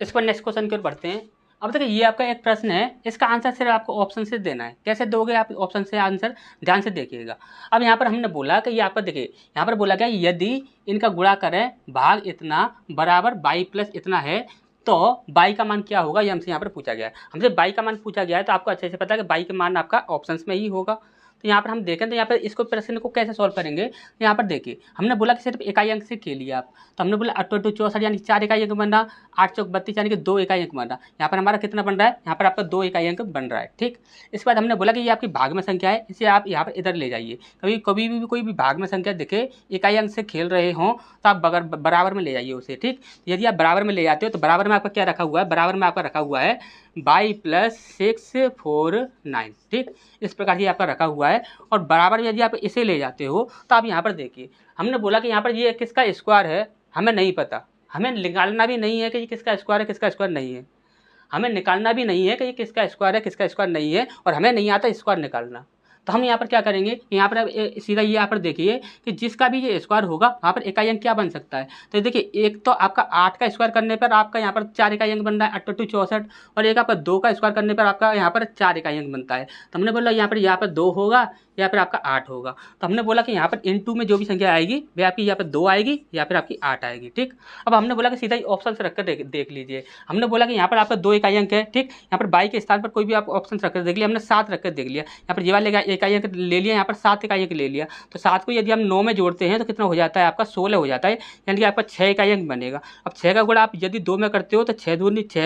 इस पर नेक्स्ट क्वेश्चन की ओर बढ़ते हैं। अब देखिए, ये आपका एक प्रश्न है, इसका आंसर सिर्फ आपको ऑप्शन से देना है। कैसे दोगे आप ऑप्शन से आंसर, ध्यान से देखिएगा। अब यहाँ पर हमने बोला कि ये आपका देखिए, यहाँ पर बोला क्या, यदि इनका गुणा करें भाग इतना बराबर y प्लस इतना है, तो y का मान क्या होगा, ये हमसे यहाँ पर पूछा गया है। हमसे y का मान पूछा गया है, तो आपको अच्छे से पता है कि y का मान आपका ऑप्शंस में ही होगा। तो यहाँ पर हम देखें, तो यहाँ पर इसको प्रश्न को कैसे सॉल्व करेंगे। तो यहाँ पर देखिए, हमने बोला कि सिर्फ इकाई अंक से खेलिए आप, तो हमने बोला 8 2 64, यानी 4 इकाई अंक बन रहा, 8 चौक 32, यानी कि 2 इकाई अंक बन रहा। यहाँ पर हमारा कितना बन रहा है, यहाँ पर आपका 2 इकाई अंक बन रहा है, ठीक। इसके बाद हमने बोला कि ये आपकी भाग में संख्या है, इसे आप यहाँ पर इधर ले जाइए। कभी भी कोई भी भाग में संख्या दिखे, इकाई अंक से खेल रहे हों, तो आप बराबर में ले जाइए उसे, ठीक। यदि आप बराबर में ले जाते हो, तो बराबर में आपका क्या रखा हुआ है, बराबर में आपका रखा हुआ है y प्लस 6 4 9, ठीक। इस प्रकार से आपका रखा हुआ है। और बराबर यदि आप इसे ले जाते हो, तो आप यहाँ पर देखिए, हमने बोला कि यहाँ पर ये किसका स्क्वायर है, हमें नहीं पता, हमें निकालना भी नहीं है कि ये किसका स्क्वायर है, किसका स्क्वायर नहीं है। हमें निकालना भी नहीं है कि ये किसका स्क्वायर है, किसका स्क्वायर नहीं है, और हमें नहीं आता स्क्वायर निकालना। तो हम यहाँ पर क्या करेंगे, यहाँ पर सीधा ये यहाँ पर देखिए कि जिसका भी ये स्क्वायर होगा, वहाँ पर इकाई अंक क्या बन सकता है। तो देखिए, एक तो आपका 8 का स्क्वायर करने पर आपका यहाँ पर 4 इकाई अंक बन रहा है, 8 2 64, और एक आपका 2 का स्क्वायर करने पर आपका यहाँ पर 4 इकाई अंक बनता है। तो हमने बोला यहाँ पर 2 होगा, या फिर आपका 8 होगा। तो हमने बोला कि यहाँ पर इंटू में जो भी संख्या आएगी, वह आपकी यहाँ पर 2 आएगी, या फिर आपकी 8 आएगी, ठीक। अब हमने बोला कि सीधा ही ऑप्शन से रखकर देख लीजिए। हमने बोला कि यहाँ पर आपका 2 इकाई अंक है, ठीक। यहाँ पर y के स्थान पर कोई भी आप ऑप्शन रखकर देख लिया, हमने 7 रखकर देख लिया। यहाँ पर ये वाले इकाई अंक ले लिया, यहाँ पर 7 इकाई अंक ले लिया। तो 7 को यदि हम 9 में जोड़ते हैं, तो कितना हो जाता है, आपका 16 हो जाता है, यानी कि आपका 6 इकाई अंक बनेगा। अब 6 का गुणा आप यदि 2 में करते हो, तो 6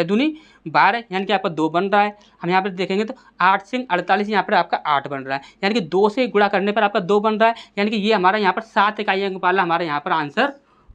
दूनी 12, यानी कि आपका 2 बन रहा है। हम यहाँ पर देखेंगे तो 8 से 48, यहाँ पर आपका 8 बन रहा है, यानी कि 2 से गुणा करने पर आपका 2 बन रहा है, यानी कि ये हमारा यहाँ पर 7 इकाई अंक वाला हमारा यहाँ पर आंसर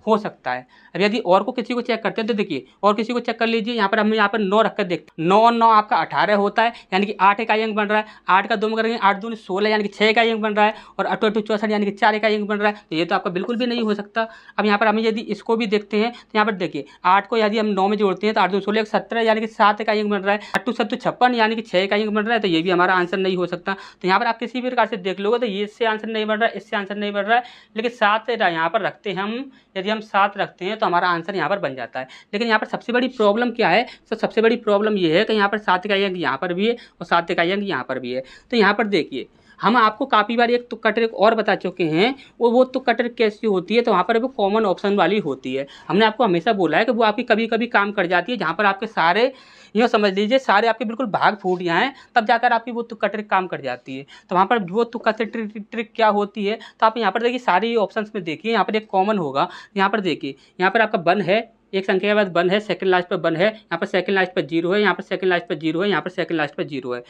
हो सकता है। अब यदि और को किसी को चेक करते हैं, तो देखिए और किसी को चेक कर लीजिए। यहाँ पर हम यहाँ पर 9 रखकर देखते हैं, 9 और 9 आपका 18 होता है, यानी कि 8 इकाई अंक बन रहा है। 8 का 2 में करेंगे, 8 दूनी 16, यानी कि 6 इकाई अंक बन रहा है, और 8 8 64, यानी कि 4 इकाई अंक बन रहा है। तो ये तो आपका बिल्कुल भी नहीं हो सकता। अब यहाँ पर हम यदि इसको भी देखते हैं, तो यहाँ पर देखिए 8 को यदि हम 9 में जोड़ते हैं, तो 8 2 16 17, यानी कि 7 इकाई अंक बन रहा है। 8 2 7 56, यानी कि 6 इकाई अंक बन रहा है। तो ये भी हमारा आंसर नहीं हो सकता। तो यहाँ पर आप किसी भी प्रकार से देख लोगे, तो ये इससे आंसर नहीं बन रहा है, इससे आंसर नहीं बन रहा है, लेकिन 7 यहाँ पर रखते हैं हम, यदि हम 7 रखते हैं, तो हमारा आंसर यहाँ पर बन जाता है। लेकिन यहाँ पर सबसे बड़ी प्रॉब्लम क्या है, तो सबसे बड़ी प्रॉब्लम ये है कि यहाँ पर 7 इकाई अंक यहाँ पर भी है, और 7 इकाई अंक यहाँ पर भी है। तो यहाँ पर देखिए, हम आपको काफ़ी बार एक तुक्का ट्रिक और बता चुके हैं। वो तुक्का ट्रिक कैसी होती है, तो वहाँ पर वो कॉमन ऑप्शन वाली होती है। हमने आपको हमेशा बोला है कि वो आपकी कभी कभी काम कर जाती है, जहाँ पर आपके सारे, यूँ समझ लीजिए सारे आपके बिल्कुल भाग फूट जाएँ, तब जाकर आपकी वो तुक्का ट्रिक काम कर जाती है। तो वहाँ पर वो तुक्का ट्रिक क्या होती है, तो आप यहाँ पर देखिए सारे ऑप्शन में देखिए, यहाँ पर एक कॉमन होगा। यहाँ पर देखिए, यहाँ पर आपका 1 है, एक संख्या के बाद 1 है, सेकंड लास्ट पर 1 है, यहाँ पर सेकंड लास्ट पर 0 है, यहाँ पर सेकंड लास्ट पर 0 है, यहाँ पर सेकंड लास्ट पर 0 है।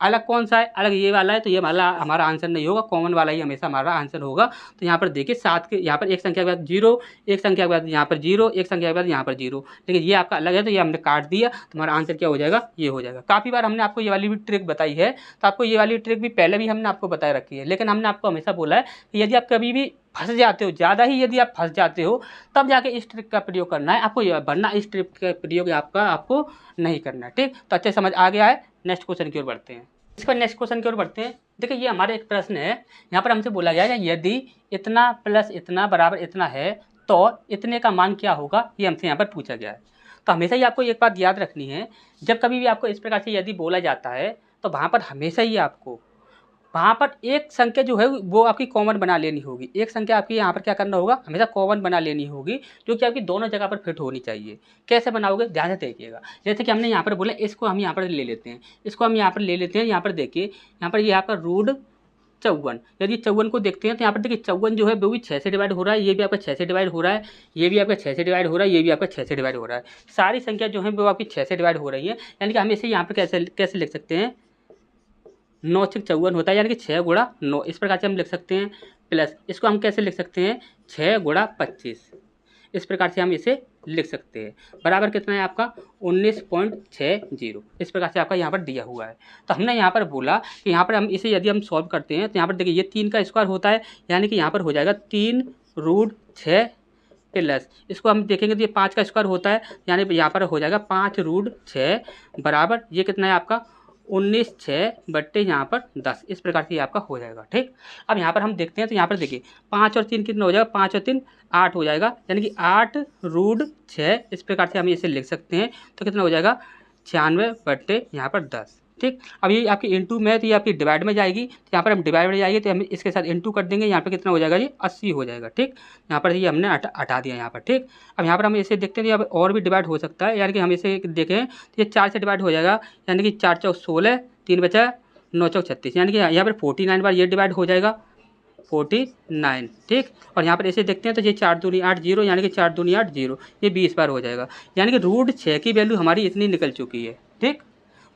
अलग कौन सा है, अलग ये वाला है। तो ये वाला हमारा आंसर नहीं होगा, कॉमन वाला ही हमेशा हमारा आंसर होगा। तो यहाँ पर देखिए 7 के यहाँ पर एक संख्या के बाद 0, एक संख्या के बाद यहाँ पर 0, एक संख्या के बाद यहाँ पर 0, लेकिन ये आपका अलग है, तो ये हमने काट दिया। तो हमारा आंसर क्या हो जाएगा, ये हो जाएगा। काफ़ी बार हमने आपको ये वाली भी ट्रिक बताई है, तो आपको ये वाली ट्रिक भी पहले भी हमने आपको बताए रखी है, लेकिन हमने आपको हमेशा बोला है कि यदि आप कभी भी फंस जाते हो, ज़्यादा ही यदि आप फंस जाते हो, तब जाके इस ट्रिक का प्रयोग करना है आपको, वरना इस ट्रिक का प्रयोग आपको नहीं करना है, ठीक। तो अच्छे समझ आ गया है। नेक्स्ट क्वेश्चन की ओर बढ़ते हैं। इस पर नेक्स्ट क्वेश्चन की ओर बढ़ते हैं। देखिए, ये हमारे एक प्रश्न है, यहाँ पर हमसे बोला गया है यदि इतना प्लस इतना बराबर इतना है, तो इतने का मान क्या होगा, ये हमसे यहाँ पर पूछा गया है। तो हमेशा ही आपको एक बात याद रखनी है, जब कभी भी आपको इस प्रकार से यदि बोला जाता है, तो वहाँ पर हमेशा ही आपको वहाँ पर एक संख्या जो है वो आपकी कॉमन बना लेनी होगी। एक संख्या आपकी यहाँ पर क्या करना होगा, हमेशा कॉमन बना लेनी होगी, जो कि आपकी दोनों जगह पर फिट होनी चाहिए। कैसे बनाओगे, ध्यान से देखिएगा। जैसे कि हमने यहाँ पर बोला, इसको हम यहाँ पर ले लेते हैं, इसको हम यहाँ पर ले लेते हैं। यहाँ पर देखिए, यहाँ पर ये आपका रूट 54, यदि 54 को देखते हैं, तो यहाँ पर देखिए 54 जो है वो भी 6 से डिवाइड हो रहा है, ये भी आपका 6 से डिवाइड हो रहा है, ये भी आपका 6 से डिवाइड हो रहा है, ये भी आपका 6 से डिवाइड हो रहा है। सारी संख्या जो है वो आपकी 6 से डिवाइड हो रही है, यानी कि हम इसे यहाँ पर कैसे लिख सकते हैं, 9 6 54 होता है, यानी कि 6 गुणा 9, इस प्रकार से हम लिख सकते हैं। प्लस इसको हम कैसे लिख सकते हैं, 6 गुणा 25, इस प्रकार से हम इसे लिख सकते हैं। बराबर कितना है आपका 19.60, इस प्रकार से आपका यहाँ पर दिया हुआ है। तो हमने यहाँ पर बोला कि यहाँ पर हम इसे यदि हम सॉल्व करते हैं तो यहाँ पर देखिए ये 3 का स्क्वायर होता है, यानी कि यहाँ पर हो जाएगा 3√6 प्लस इसको हम देखेंगे तो ये 5 का स्क्वायर होता है, यानी यहाँ पर हो जाएगा 5√6 बराबर ये कितना है आपका 19/6 बट्टे यहाँ पर 10, इस प्रकार से आपका हो जाएगा। ठीक, अब यहाँ पर हम देखते हैं तो यहाँ पर देखिए 5 और 3 कितना हो जाएगा, 5 और 3 8 हो जाएगा, यानी कि 8√6 इस प्रकार से हम इसे लिख सकते हैं। तो कितना हो जाएगा 96 बट्टे यहाँ पर 10। ठीक, अब ये आपकी इंटू में तो ये आपकी डिवाइड में जाएगी, तो यहाँ पर हम डिवाइड में जाएगी तो हम इसके साथ इंटू कर देंगे, यहाँ पर कितना हो जाएगा ये 80 हो जाएगा। ठीक, यहाँ पर ये हमने हटा दिया यहाँ पर। ठीक, अब यहाँ पर हम इसे देखते हैं यहाँ पर और भी डिवाइड हो सकता है, यानी कि हम इसे देखें तो ये 4 से डिवाइड हो जाएगा, यानी कि 4 चौक 16, 3 बचा 9 चौक 36, यानी कि यहाँ पर 49 बार ये डिवाइड हो जाएगा 49। ठीक, और यहाँ पर इसे देखते हैं तो ये 4 दूनी 8 0, यानी कि 4 दूनी 8 0, ये 20 बार हो जाएगा, यानी कि √6 की वैल्यू हमारी इतनी निकल चुकी है। ठीक,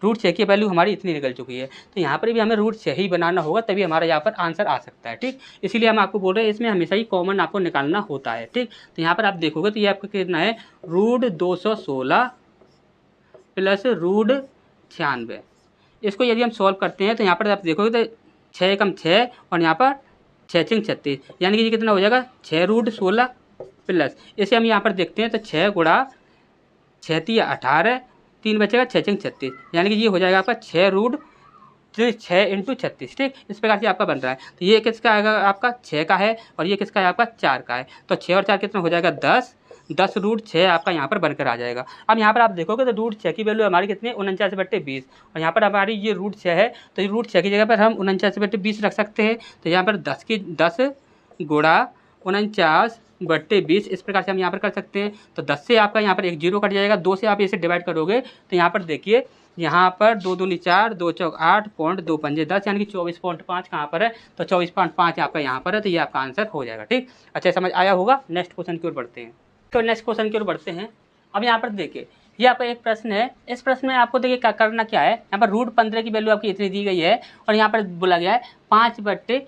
√6 की वैल्यू हमारी इतनी निकल चुकी है, तो यहाँ पर भी हमें √6 ही बनाना होगा, तभी हमारा यहाँ पर आंसर आ सकता है। ठीक, इसीलिए हम आपको बोल रहे हैं इसमें हमेशा ही कॉमन आपको निकालना होता है। ठीक, तो यहाँ पर आप देखोगे तो ये आपका कितना है √216 प्लस √96, इसको यदि हम सॉल्व करते हैं तो यहाँ पर आप देखोगे तो 6 कम 6 और यहाँ पर 6 6 36, यानी कि ये कितना हो जाएगा 6√16 प्लस इसे हम यहाँ पर देखते हैं तो 6 गुणा 6 3 18, 3 बचेगा 6 6 36, यानी कि ये हो जाएगा आपका 6 इंटू 36। ठीक, इस प्रकार से आपका बन रहा है। तो ये किसका आएगा आपका 6 का है और ये किसका है आपका 4 का है, तो 6 और 4 कितना हो जाएगा 10, 10√6 आपका यहाँ पर बनकर आ जाएगा। अब यहाँ पर आप देखोगे तो √6 की वैल्यू हमारी कितनी है 49/20, और यहाँ पर हमारी ये √6 है, तो ये √6 की जगह पर हम 49/20 रख सकते हैं। तो यहाँ पर 10 गुणा 49/20 इस प्रकार से हम यहाँ पर कर सकते हैं। तो 10 से आपका यहाँ पर एक 0 कट जाएगा, 2 से आप इसे डिवाइड करोगे तो यहाँ पर देखिए यहाँ पर 2 दूनी 4, 2 चौक 8, पॉइंट 2 पंजे 10, यानी कि 24.5 कहाँ पर है, तो 24.5 आपका यहाँ पर है, तो ये आपका आंसर हो जाएगा। ठीक, अच्छा समझ आया होगा। नेक्स्ट क्वेश्चन की ओर बढ़ते हैं। तो नेक्स्ट क्वेश्चन की ओर बढ़ते हैं। अब यहाँ पर देखिए ये आपका एक प्रश्न है, इस प्रश्न में आपको देखिए क्या करना क्या है, यहाँ पर √15 की वैल्यू आपकी इतनी दी गई है और यहाँ पर बोला गया है 5/3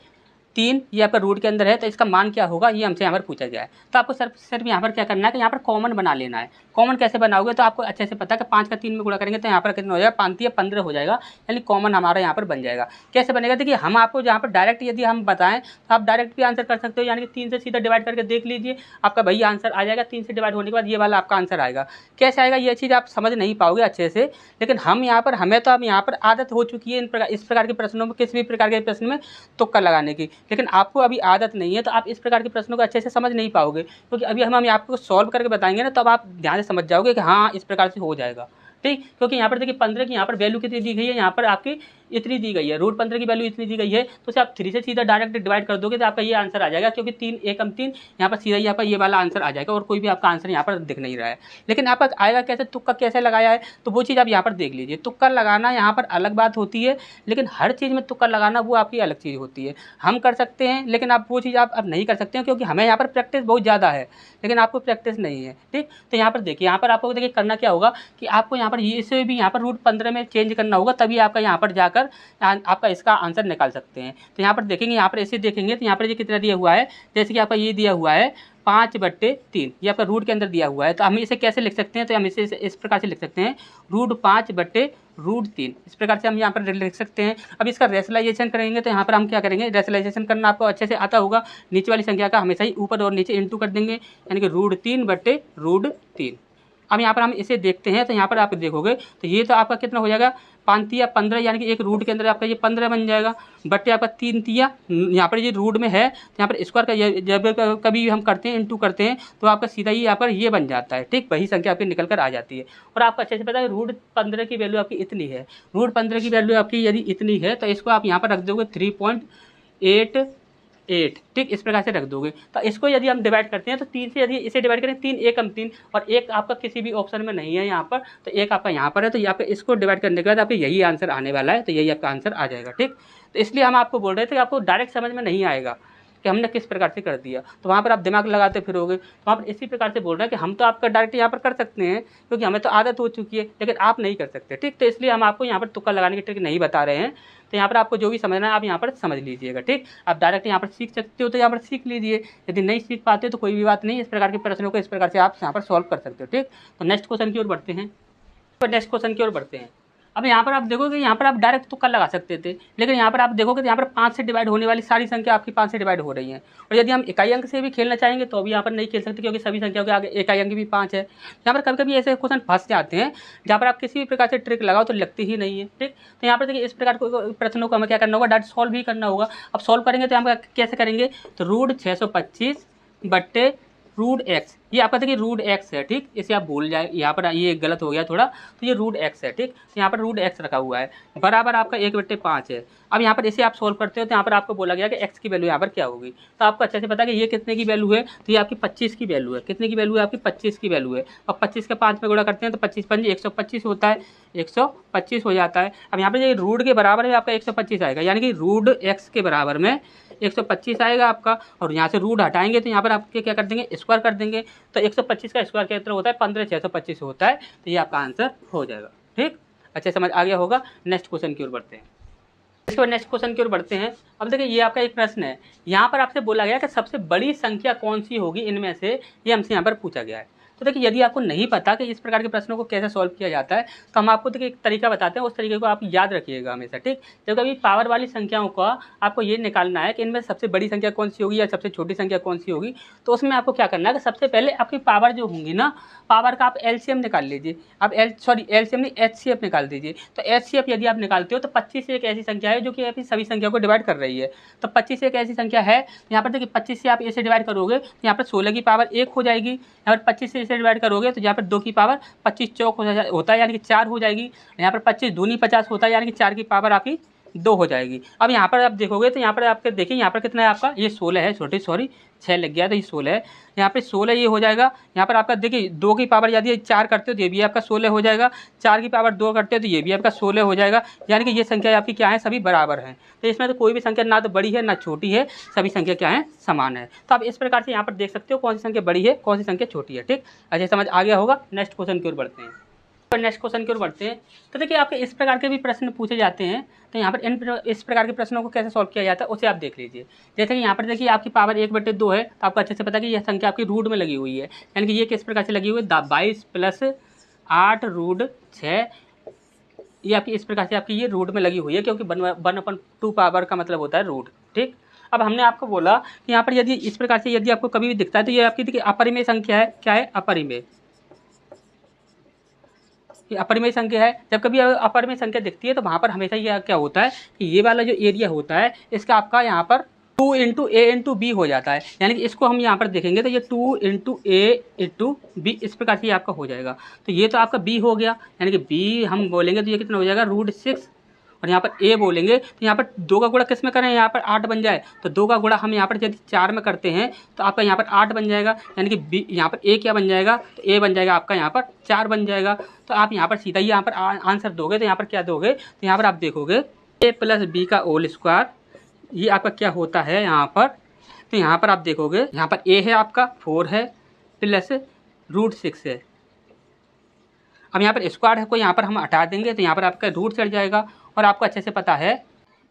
ये आपका रूट के अंदर है, तो इसका मान क्या होगा ये हमसे यहाँ पर पूछा गया है। तो आपको सिर्फ यहाँ पर क्या करना है कि यहाँ पर कॉमन बना लेना है। कॉमन कैसे बनाओगे तो आपको अच्छे से पता है कि 5 का 3 में गुणा करेंगे तो यहाँ पर कितना हो जाएगा 5 या 15 हो जाएगा, यानी कॉमन हमारा यहाँ पर बन जाएगा। कैसे बनेगा देखिए हम आपको जहाँ पर डायरेक्ट यदि हम बताएं तो आप डायरेक्ट भी आंसर कर सकते हो, यानी कि 3 से सीधा डिवाइड करके देख लीजिए आपका वही आंसर आ जाएगा। 3 से डिवाइड होने के बाद ये वाला आपका आंसर आएगा। कैसे आएगा ये चीज़ आप समझ नहीं पाओगे अच्छे से, लेकिन हम यहाँ पर हमें तो अब यहाँ पर आदत हो चुकी है इस प्रकार के प्रश्नों में, किसी भी प्रकार के प्रश्न में तुक्का लगाने की, लेकिन आपको अभी आदत नहीं है तो आप इस प्रकार के प्रश्नों को अच्छे से समझ नहीं पाओगे, क्योंकि अभी हम आपको सॉल्व करके बताएंगे ना तब आप ध्यान से समझ जाओगे कि हाँ इस प्रकार से हो जाएगा। ठीक, क्योंकि यहाँ पर देखिए 15 की यहाँ पर वैल्यू कितनी दी गई है, यहाँ पर आपकी इतनी दी गई है, √15 की वैल्यू इतनी दी गई है, तो उसे आप 3 से सीधा डायरेक्ट डिवाइड कर दोगे तो आपका ये आंसर आ जाएगा, क्योंकि 3 1 कम 3 यहाँ पर सीधा ही आपका ये वाला आंसर आ जाएगा और कोई भी आपका आंसर यहाँ पर दिख नहीं रहा है। लेकिन आपका आएगा कैसे, तुक्का कैसे लगाया है, तो वो चीज़ आप यहाँ पर देख लीजिए। तुक्का लगाना यहाँ पर अलग बात होती है, लेकिन हर चीज़ में तुक्का लगाना वो आपकी अलग चीज़ होती है। हम कर सकते हैं लेकिन आप वो चीज़ आप अब नहीं कर सकते हैं, क्योंकि हमें यहाँ पर प्रैक्टिस बहुत ज़्यादा है लेकिन आपको प्रैक्टिस नहीं है। ठीक, तो यहाँ पर देखिए यहाँ पर आपको देखिए करना क्या होगा कि आपको यहाँ पर इसे भी यहाँ पर √15 में चेंज करना होगा, तभी आपका यहाँ पर जाकर आपका इसका आंसर निकाल सकते हैं। तो यहाँ पर देखेंगे, यहाँ पर ऐसे देखेंगे तो यहाँ पर ये कितना दिया हुआ है, जैसे कि आपका ये दिया हुआ है 5/3, ये आपका रूट के अंदर दिया हुआ है। तो हम इसे कैसे लिख सकते हैं, तो हम इसे इस प्रकार से लिख सकते हैं √5/√3, इस प्रकार से हम यहाँ पर लिख सकते हैं। अब इसका रेशनलाइजेशन करेंगे तो यहाँ पर हम क्या करेंगे, रेशनलाइजेशन करना आपको अच्छे से आता होगा, नीचे वाली संख्या का हमेशा ही ऊपर और नीचे इंटू कर देंगे, यानी कि √3/√3। अब यहाँ पर हम इसे देखते हैं तो यहाँ पर आप देखोगे तो ये तो आपका कितना हो जाएगा 5 तिया 15, यानी कि एक रूट के अंदर आपका ये 15 बन जाएगा, बट्टे आपका 3 तिया यहाँ पर ये रूट में है तो यहाँ पर स्क्वायर का जब कभी हम करते हैं इंटू करते हैं तो आपका सीधा ही यहाँ पर ये बन जाता है। ठीक, वही संख्या आपकी निकल कर आ जाती है। और आपको अच्छे से पता है √15 की वैल्यू आपकी इतनी है, √15 की वैल्यू आपकी यदि इतनी है तो इसको आप यहाँ पर रख दोगे 3.88। ठीक, इस प्रकार से रख दोगे। तो इसको यदि हम डिवाइड करते हैं तो 3 से यदि इसे डिवाइड करें 3 1 कम 3 और एक आपका किसी भी ऑप्शन में नहीं है यहाँ पर, तो एक आपका यहाँ पर है, तो यहाँ पे इसको डिवाइड करने के बाद आपको यही आंसर आने वाला है, तो यही आपका आंसर आ जाएगा। ठीक, तो इसलिए हम आपको बोल रहे थे कि आपको डायरेक्ट समझ में नहीं आएगा, कि हमने किस प्रकार से कर दिया, तो वहाँ पर आप दिमाग लगाते फिरोगे। तो वहाँ पर इसी प्रकार से बोल रहे हैं कि हम तो आपका डायरेक्ट यहाँ पर कर सकते हैं क्योंकि हमें तो आदत हो चुकी है, लेकिन आप नहीं कर सकते, ठीक। तो इसलिए हम आपको यहाँ पर तुक्का लगाने की ट्रिक नहीं बता रहे हैं। तो यहाँ पर आपको जो भी समझना है आप यहाँ पर समझ लीजिएगा, ठीक। आप डायरेक्ट यहाँ पर सीख सकते हो तो यहाँ पर सीख लीजिए, यदि नहीं सीख पाते तो कोई भी बात नहीं, इस प्रकार के प्रश्नों को इस प्रकार से आप यहाँ पर सॉल्व कर सकते हो, ठीक। तो नेक्स्ट क्वेश्चन की ओर बढ़ते हैं। अब यहाँ पर आप देखोगे यहाँ पर आप डायरेक्ट तुक्का लगा सकते थे, लेकिन यहाँ पर आप देखोगे तो यहाँ पर 5 से डिवाइड होने वाली सारी संख्या आपकी 5 से डिवाइड हो रही हैं। और यदि हम इकाई अंक से भी खेलना चाहेंगे तो भी यहाँ पर नहीं खेल सकते क्योंकि सभी संख्याओं के आगे इकाई अंक भी 5 है। यहाँ पर कभी कभी ऐसे क्वेश्चन फंस जाते हैं जहाँ पर आप किसी भी प्रकार से ट्रिक लगाओ तो लगती ही नहीं है, ठीक। तो यहाँ पर देखिए इस प्रकार प्रश्नों को हमें क्या करना होगा, डायरेक्ट सॉल्व ही करना होगा। अब सॉल्व करेंगे तो हम कैसे करेंगे, तो रूट 625 बट्टे रूट एक्स, ये आपका देखिए रूट एक्स है, ठीक। इसे आप भूल जाए, यहाँ पर ये गलत हो गया थोड़ा, तो ये रूट एक्स है, ठीक। यहाँ पर रूट एक्स रखा हुआ है बराबर आपका 1/5 है। अब यहाँ पर इसे आप सोल्व करते हो तो यहाँ पर आपको बोला गया कि एक्स की वैल्यू यहाँ पर क्या होगी, तो आपको अच्छे से पता है कि ये कितने की वैल्यू है, तो ये आपकी 25 की वैल्यू है। कितने की वैल्यू है आपकी, 25 की वैल्यू है। अब 25 के 5 में गुणा करते हैं तो 25 5 125 होता है, 125 हो जाता है। अब यहाँ पर ये रूट के बराबर में आपका 125 आएगा, यानी कि रूट एक्स के बराबर में 125 आएगा आपका। और यहाँ से रूट हटाएंगे तो यहाँ पर आपके क्या कर देंगे, स्क्वायर कर देंगे। तो 125 का स्क्वायर कितना होता है, 15,625 होता है, तो ये आपका आंसर हो जाएगा, ठीक। अच्छा समझ आ गया होगा। नेक्स्ट क्वेश्चन की ओर बढ़ते हैं। इसके बाद नेक्स्ट क्वेश्चन की ओर बढ़ते हैं। अब देखिए ये आपका एक प्रश्न है, यहाँ पर आपसे बोला गया कि सबसे बड़ी संख्या कौन सी होगी इनमें से, ये हमसे यहाँ पर पूछा गया है। तो देखिए यदि आपको नहीं पता कि इस प्रकार के प्रश्नों को कैसे सॉल्व किया जाता है तो हम आपको देखिए एक तरीका बताते हैं, उस तरीके को आप याद रखिएगा हमेशा, ठीक। जब कभी पावर वाली संख्याओं का आपको ये निकालना है कि इनमें सबसे बड़ी संख्या कौन सी होगी या सबसे छोटी संख्या कौन सी होगी, तो उसमें आपको क्या करना है कि सबसे पहले आपकी पावर जो होंगी ना, पावर का आप एलसीएम निकाल लीजिए। आप एलसीएम नहीं, एचसीएफ निकाल दीजिए। तो एचसीएफ यदि आप निकालते हो तो 25 एक ऐसी संख्या है जो कि आपकी सभी संख्या को डिवाइड कर रही है। तो 25 एक ऐसी संख्या है, तो यहाँ पर देखिए 25 से आप इसे डिवाइड करोगे तो यहाँ पर 16 की पावर 1 हो जाएगी। यहाँ पर 25 से इसे डिवाइड करोगे तो यहाँ पर 2 की पावर 25 चौक होता है, यानी कि 4 हो जाएगी। यहाँ पर 25 दूनी 50 होता है, यानी कि 4 की पावर आपकी 2 हो जाएगी। अब यहाँ पर आप देखोगे तो यहाँ पर आपके देखिए यहाँ पर कितना है आपका, ये 16 है, सॉरी 6 लग गया, तो ये 16 है। यहाँ पे 16 ये हो जाएगा। यहाँ पर आपका देखिए 2 की पावर यदि 4 करते हो तो ये भी आपका 16 हो जाएगा। 4 की पावर 2 करते हो तो ये भी आपका 16 हो जाएगा। यानी कि ये संख्या आपकी क्या है, सभी बराबर हैं। तो इसमें तो कोई भी संख्या ना तो बड़ी है ना छोटी है, सभी संख्या क्या है, समान है। तो आप इस प्रकार से यहाँ पर देख सकते हो कौन सी संख्या बड़ी है, कौन सी संख्या छोटी है, ठीक। अच्छा समझ आ गया होगा। नेक्स्ट क्वेश्चन की ओर बढ़ते हैं। नेक्स्ट क्वेश्चन की ओर बढ़ते हैं। तो देखिए आपके इस प्रकार के भी प्रश्न पूछे जाते हैं, तो यहाँ पर इस प्रकार के प्रश्नों को कैसे सॉल्व किया जाता है उसे आप देख लीजिए। जैसे कि यहाँ पर देखिए आपकी पावर 1/2 है, तो आपको अच्छे से पता है कि यह संख्या आपकी रूट में लगी हुई है, यानी कि ये किस प्रकार से लगी हुई है, 22 + 8 रूट 6, ये आपकी इस प्रकार से आपकी ये रूट में लगी हुई है, क्योंकि 1/2 पावर का मतलब होता है रूट, ठीक। अब हमने आपको बोला कि यहाँ पर यदि इस प्रकार से यदि आपको कभी भी दिखता है तो ये आपकी देखिए अपरिमेय संख्या है। क्या है, अपरिमेय, अपरिमेय संख्या है। जब कभी अपरिमेय संख्या दिखती है तो वहाँ पर हमेशा ये क्या होता है कि ये वाला जो एरिया होता है इसका आपका यहाँ पर 2 × a × b हो जाता है, यानी कि इसको हम यहाँ पर देखेंगे तो ये 2 × a × b इस प्रकार से आपका हो जाएगा। तो ये तो आपका b हो गया, यानी कि b हम बोलेंगे तो ये कितना हो जाएगा, √6। और यहाँ पर a बोलेंगे तो यहाँ पर 2 का गुणा किस में करें, यहाँ पर 8 बन जाए, तो 2 का गुणा हम यहाँ पर यदि 4 में करते हैं तो आपका यहाँ पर 8 बन जाएगा, यानी कि b यहाँ पर a क्या बन जाएगा, तो a बन जाएगा आपका यहाँ पर 4 बन जाएगा। तो आप यहाँ पर सीधा ही यहाँ पर आंसर दोगे तो यहाँ पर क्या दोगे, तो यहाँ पर आप देखोगे a + b का होल स्क्वायर, ये आपका क्या होता है यहाँ पर, तो यहाँ पर आप देखोगे यहाँ पर a है आपका 4 है प्लस √6 है। अब यहाँ पर स्क्वायर है को यहाँ पर हम हटा देंगे तो यहाँ पर आपका रूट चढ़ जाएगा, और आपको अच्छे से पता है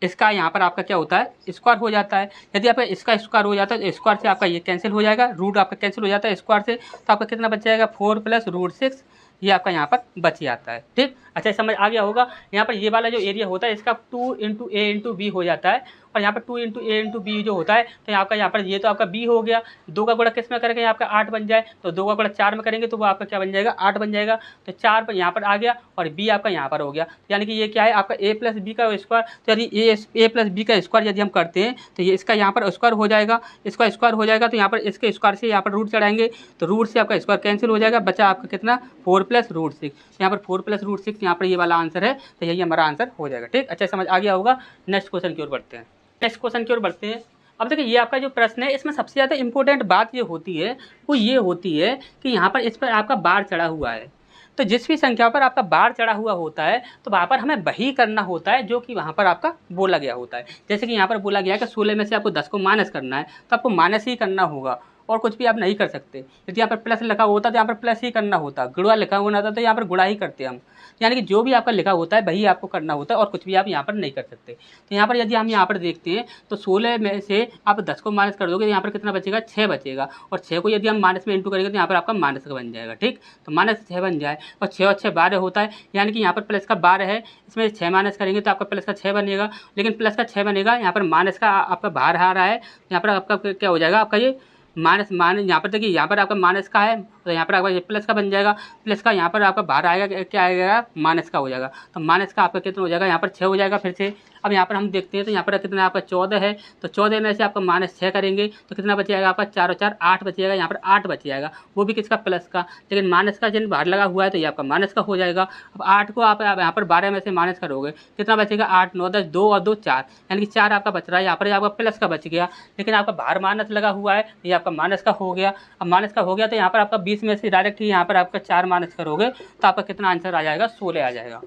इसका यहाँ पर आपका क्या होता है, स्क्वायर हो जाता है। यदि आपका इसका स्क्वायर हो जाता है तो स्क्वायर से आपका ये कैंसिल हो जाएगा, रूट आपका कैंसिल हो जाता है स्क्वायर से, तो आपका कितना बच जाएगा, 4 + √6, ये आपका यहाँ पर बच जाता है, ठीक। अच्छा समझ आ गया होगा। यहाँ पर ये वाला जो एरिया होता है इसका 2 × a × b हो जाता है, और यहाँ पर 2 × a × b जो होता है तो आपका यहाँ पर ये तो आपका b हो गया। 2 का गुणा किस में करेंगे, आपका 8 बन जाए, तो 2 का गुणा 4 में करेंगे तो वो आपका क्या बन जाएगा, 8 बन जाएगा। तो 4 पर यहाँ पर आ गया और b आपका यहाँ पर हो गया, यानी कि ये क्या है आपका a + b का स्क्वायर। तो यदि a + b का स्क्वायर यदि हम करते हैं तो ये इसका यहाँ पर स्क्वायर हो जाएगा, इसका स्क्वायर हो जाएगा, तो यहाँ पर इसके स्क्वायर से यहाँ पर रूट चढ़ाएंगे तो रूट से आपका स्क्वायर कैंसिल हो जाएगा, बचा आपका कितना, 4 + √6। यहाँ पर 4 + √6 यहाँ पर ये वाला आंसर है, तो यही हमारा आंसर हो जाएगा, ठीक। अच्छा समझ आ गया होगा। नेक्स्ट क्वेश्चन की ओर बढ़ते हैं। नेक्स्ट क्वेश्चन की ओर बढ़ते हैं। अब देखिए ये आपका जो प्रश्न है इसमें सबसे ज़्यादा इंपॉर्टेंट बात ये होती है, वो ये होती है कि यहाँ पर इस पर आपका बार चढ़ा हुआ है। तो जिस भी संख्या पर आपका बार चढ़ा हुआ होता है तो वहाँ पर हमें वही करना होता है जो कि वहाँ पर आपका बोला गया होता है। जैसे कि यहाँ पर बोला गया है कि 16 में से आपको 10 को माइनस करना है तो आपको माइनस ही करना होगा और कुछ भी आप नहीं कर सकते। यदि यहाँ पर प्लस लिखा होता तो यहाँ पर प्लस ही करना होता, गुणा लिखा होना था तो यहाँ पर गुणा ही करते हम। यानी कि जो भी आपका लिखा होता है वही आपको करना होता है और कुछ भी आप यहाँ पर नहीं कर सकते। तो यहाँ पर यदि हम यहाँ पर देखते हैं तो 16 में से आप 10 को माइनस कर दोगे तो यहाँ पर कितना बचेगा, 6 बचेगा। और 6 को यदि हम माइनस में इंटू करेंगे तो यहाँ पर आपका माइनस का बन जाएगा। ठीक, तो माइनस 6 बन जाए और 6 और 6 12 होता है, यानी कि यहाँ पर प्लस का 12 है, इसमें 6 माइनस करेंगे तो आपका प्लस का 6 बनेगा। लेकिन प्लस का 6 बनेगा, यहाँ पर माइनस का आपका बाहर आ रहा है, यहाँ पर आपका क्या हो जाएगा, आपका ये माइनस यहाँ पर देखिए, यहाँ पर आपका माइनस का है तो यहाँ पर आपका ये प्लस का बन जाएगा। प्लस का यहाँ पर आपका बाहर आएगा, क्या आएगा, माइनस का हो जाएगा। तो माइनस का आपका कितना हो जाएगा, यहाँ पर 6 हो जाएगा फिर से। अब यहाँ पर हम देखते हैं तो यहाँ पर कितना आपका 14 है, तो 14 में से आपका माइनस 6 करेंगे तो कितना बच जाएगा आपका, 4 और 4 8 बच जाएगा। यहाँ पर 8 बच जाएगा, वो भी किसका, प्लस का। लेकिन माइनस का चिन्ह बाहर लगा हुआ है तो ये आपका माइनस का हो जाएगा। अब 8 को आप यहाँ पर 12 में से माइनस करोगे, कितना बचेगा, 8 9 10 2 और 2 4, यानी कि 4 आपका बच रहा है। यहाँ पर आपका प्लस का बच गया, लेकिन आपका बाहर माइनस लगा हुआ है, ये आपका माइनस का हो गया। अब माइनस का हो गया तो यहाँ पर आपका 20 में से डायरेक्ट ही यहाँ पर आपका 4 माइनस करोगे तो आपका कितना आंसर आ जाएगा, 16 आ जाएगा।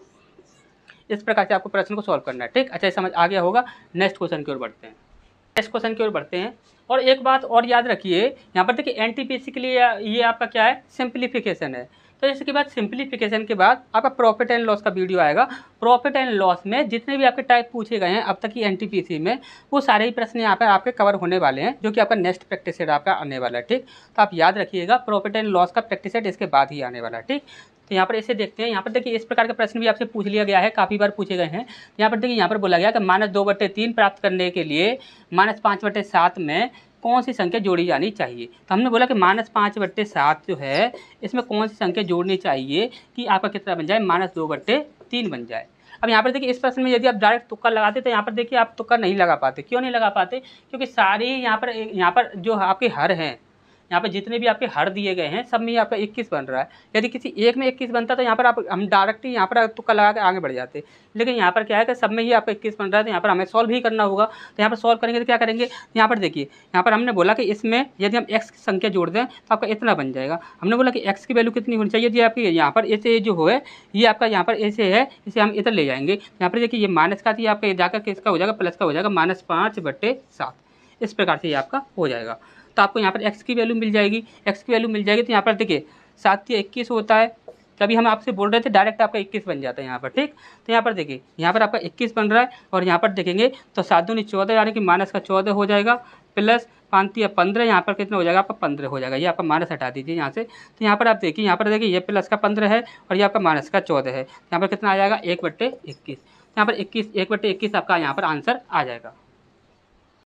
इस प्रकार से आपको प्रश्न को सॉल्व करना है। ठीक, अच्छा समझ आ गया होगा। नेक्स्ट क्वेश्चन की ओर बढ़ते हैं। नेक्स्ट क्वेश्चन की ओर बढ़ते हैं और एक बात और याद रखिए, यहाँ पर देखिए एनटीपीसी के लिए ये आपका क्या है, सिंप्लीफिकेशन है। तो इसके बाद सिंप्लीफिकेशन के बाद आपका प्रॉफिट एंड लॉस का वीडियो आएगा। प्रॉफिट एंड लॉस में जितने भी आपके टाइप पूछे गए हैं अब तक की एनटीपीसी में, वो सारे ही प्रश्न यहाँ पर आपके कवर होने वाले हैं, जो कि आपका नेक्स्ट प्रैक्टिस सेट आपका आने वाला है। ठीक, तो आप याद रखिएगा प्रॉफिट एंड लॉस का प्रैक्टिस सेट इसके बाद ही आने वाला है। ठीक, तो यहाँ पर इसे देखते हैं। यहाँ पर देखिए इस प्रकार के प्रश्न भी आपसे पूछ लिया गया है, काफ़ी बार पूछे गए हैं। यहाँ पर देखिए, यहाँ पर बोला गया कि -2/3 प्राप्त करने के लिए -5/7 में कौन सी संख्या जोड़ी जानी चाहिए। तो हमने बोला कि -5/7 जो है, इसमें कौन सी संख्या जोड़नी चाहिए कि आपका कितना बन जाए, -2/3 बन जाए। अब यहाँ पर देखिए इस प्रश्न में यदि आप डायरेक्ट तुक्का लगाते तो यहाँ पर देखिए आप तुक्का नहीं लगा पाते। क्यों नहीं लगा पाते, क्योंकि सारी यहाँ पर जो आपके हर हैं, यहाँ पे जितने भी आपके हर दिए गए हैं सब में आपका 21 बन रहा है। यदि किसी एक में 21 बनता तो यहाँ पर हम डायरेक्ट ही यहाँ पर तुक्का लगा के आगे बढ़ जाते, लेकिन यहाँ पर क्या है कि सब में ही आपका 21 बन रहा है तो यहाँ पर हमें सॉल्व ही करना होगा। तो यहाँ पर सॉल्व करेंगे तो क्या करेंगे, यहाँ पर देखिए, यहाँ पर हमने बोला कि इसमें यदि हम x की संख्या जोड़ दें तो आपका इतना बन जाएगा। हमने बोला कि x की वैल्यू कितनी होनी चाहिए, यदि आपकी यहाँ पर ऐसे जो है, ये आपका यहाँ पर ऐसे है, इसे हम इधर ले जाएंगे। यहाँ पर देखिए ये माइनस का थी, आपका जाकर किसका हो जाएगा, प्लस का हो जाएगा, -5/7। इस प्रकार से ये आपका हो जाएगा। तो आपको यहाँ पर x की वैल्यू मिल जाएगी। x की वैल्यू मिल जाएगी तो यहाँ पर देखिए 7 या 21 होता है, तभी हम आपसे बोल रहे थे डायरेक्ट आपका 21 बन जाता है यहाँ पर। ठीक, तो यहाँ पर देखिए यहाँ पर आपका 21 बन रहा है और यहाँ पर देखेंगे तो 7 दूनी 14, यानी कि -14 हो जाएगा, प्लस 5 या 15, यहाँ पर कितना हो जाएगा आपका 15 हो जाएगा। ये आपका माइनस हटा दीजिए यहाँ से। तो यहाँ पर आप देखिए, यहाँ पर देखिए ये प्लस का 15 है और ये आपका माइनस का 14 है। यहाँ पर कितना आ जाएगा, 1/21। यहाँ पर 1/21 आपका यहाँ पर आंसर आ जाएगा।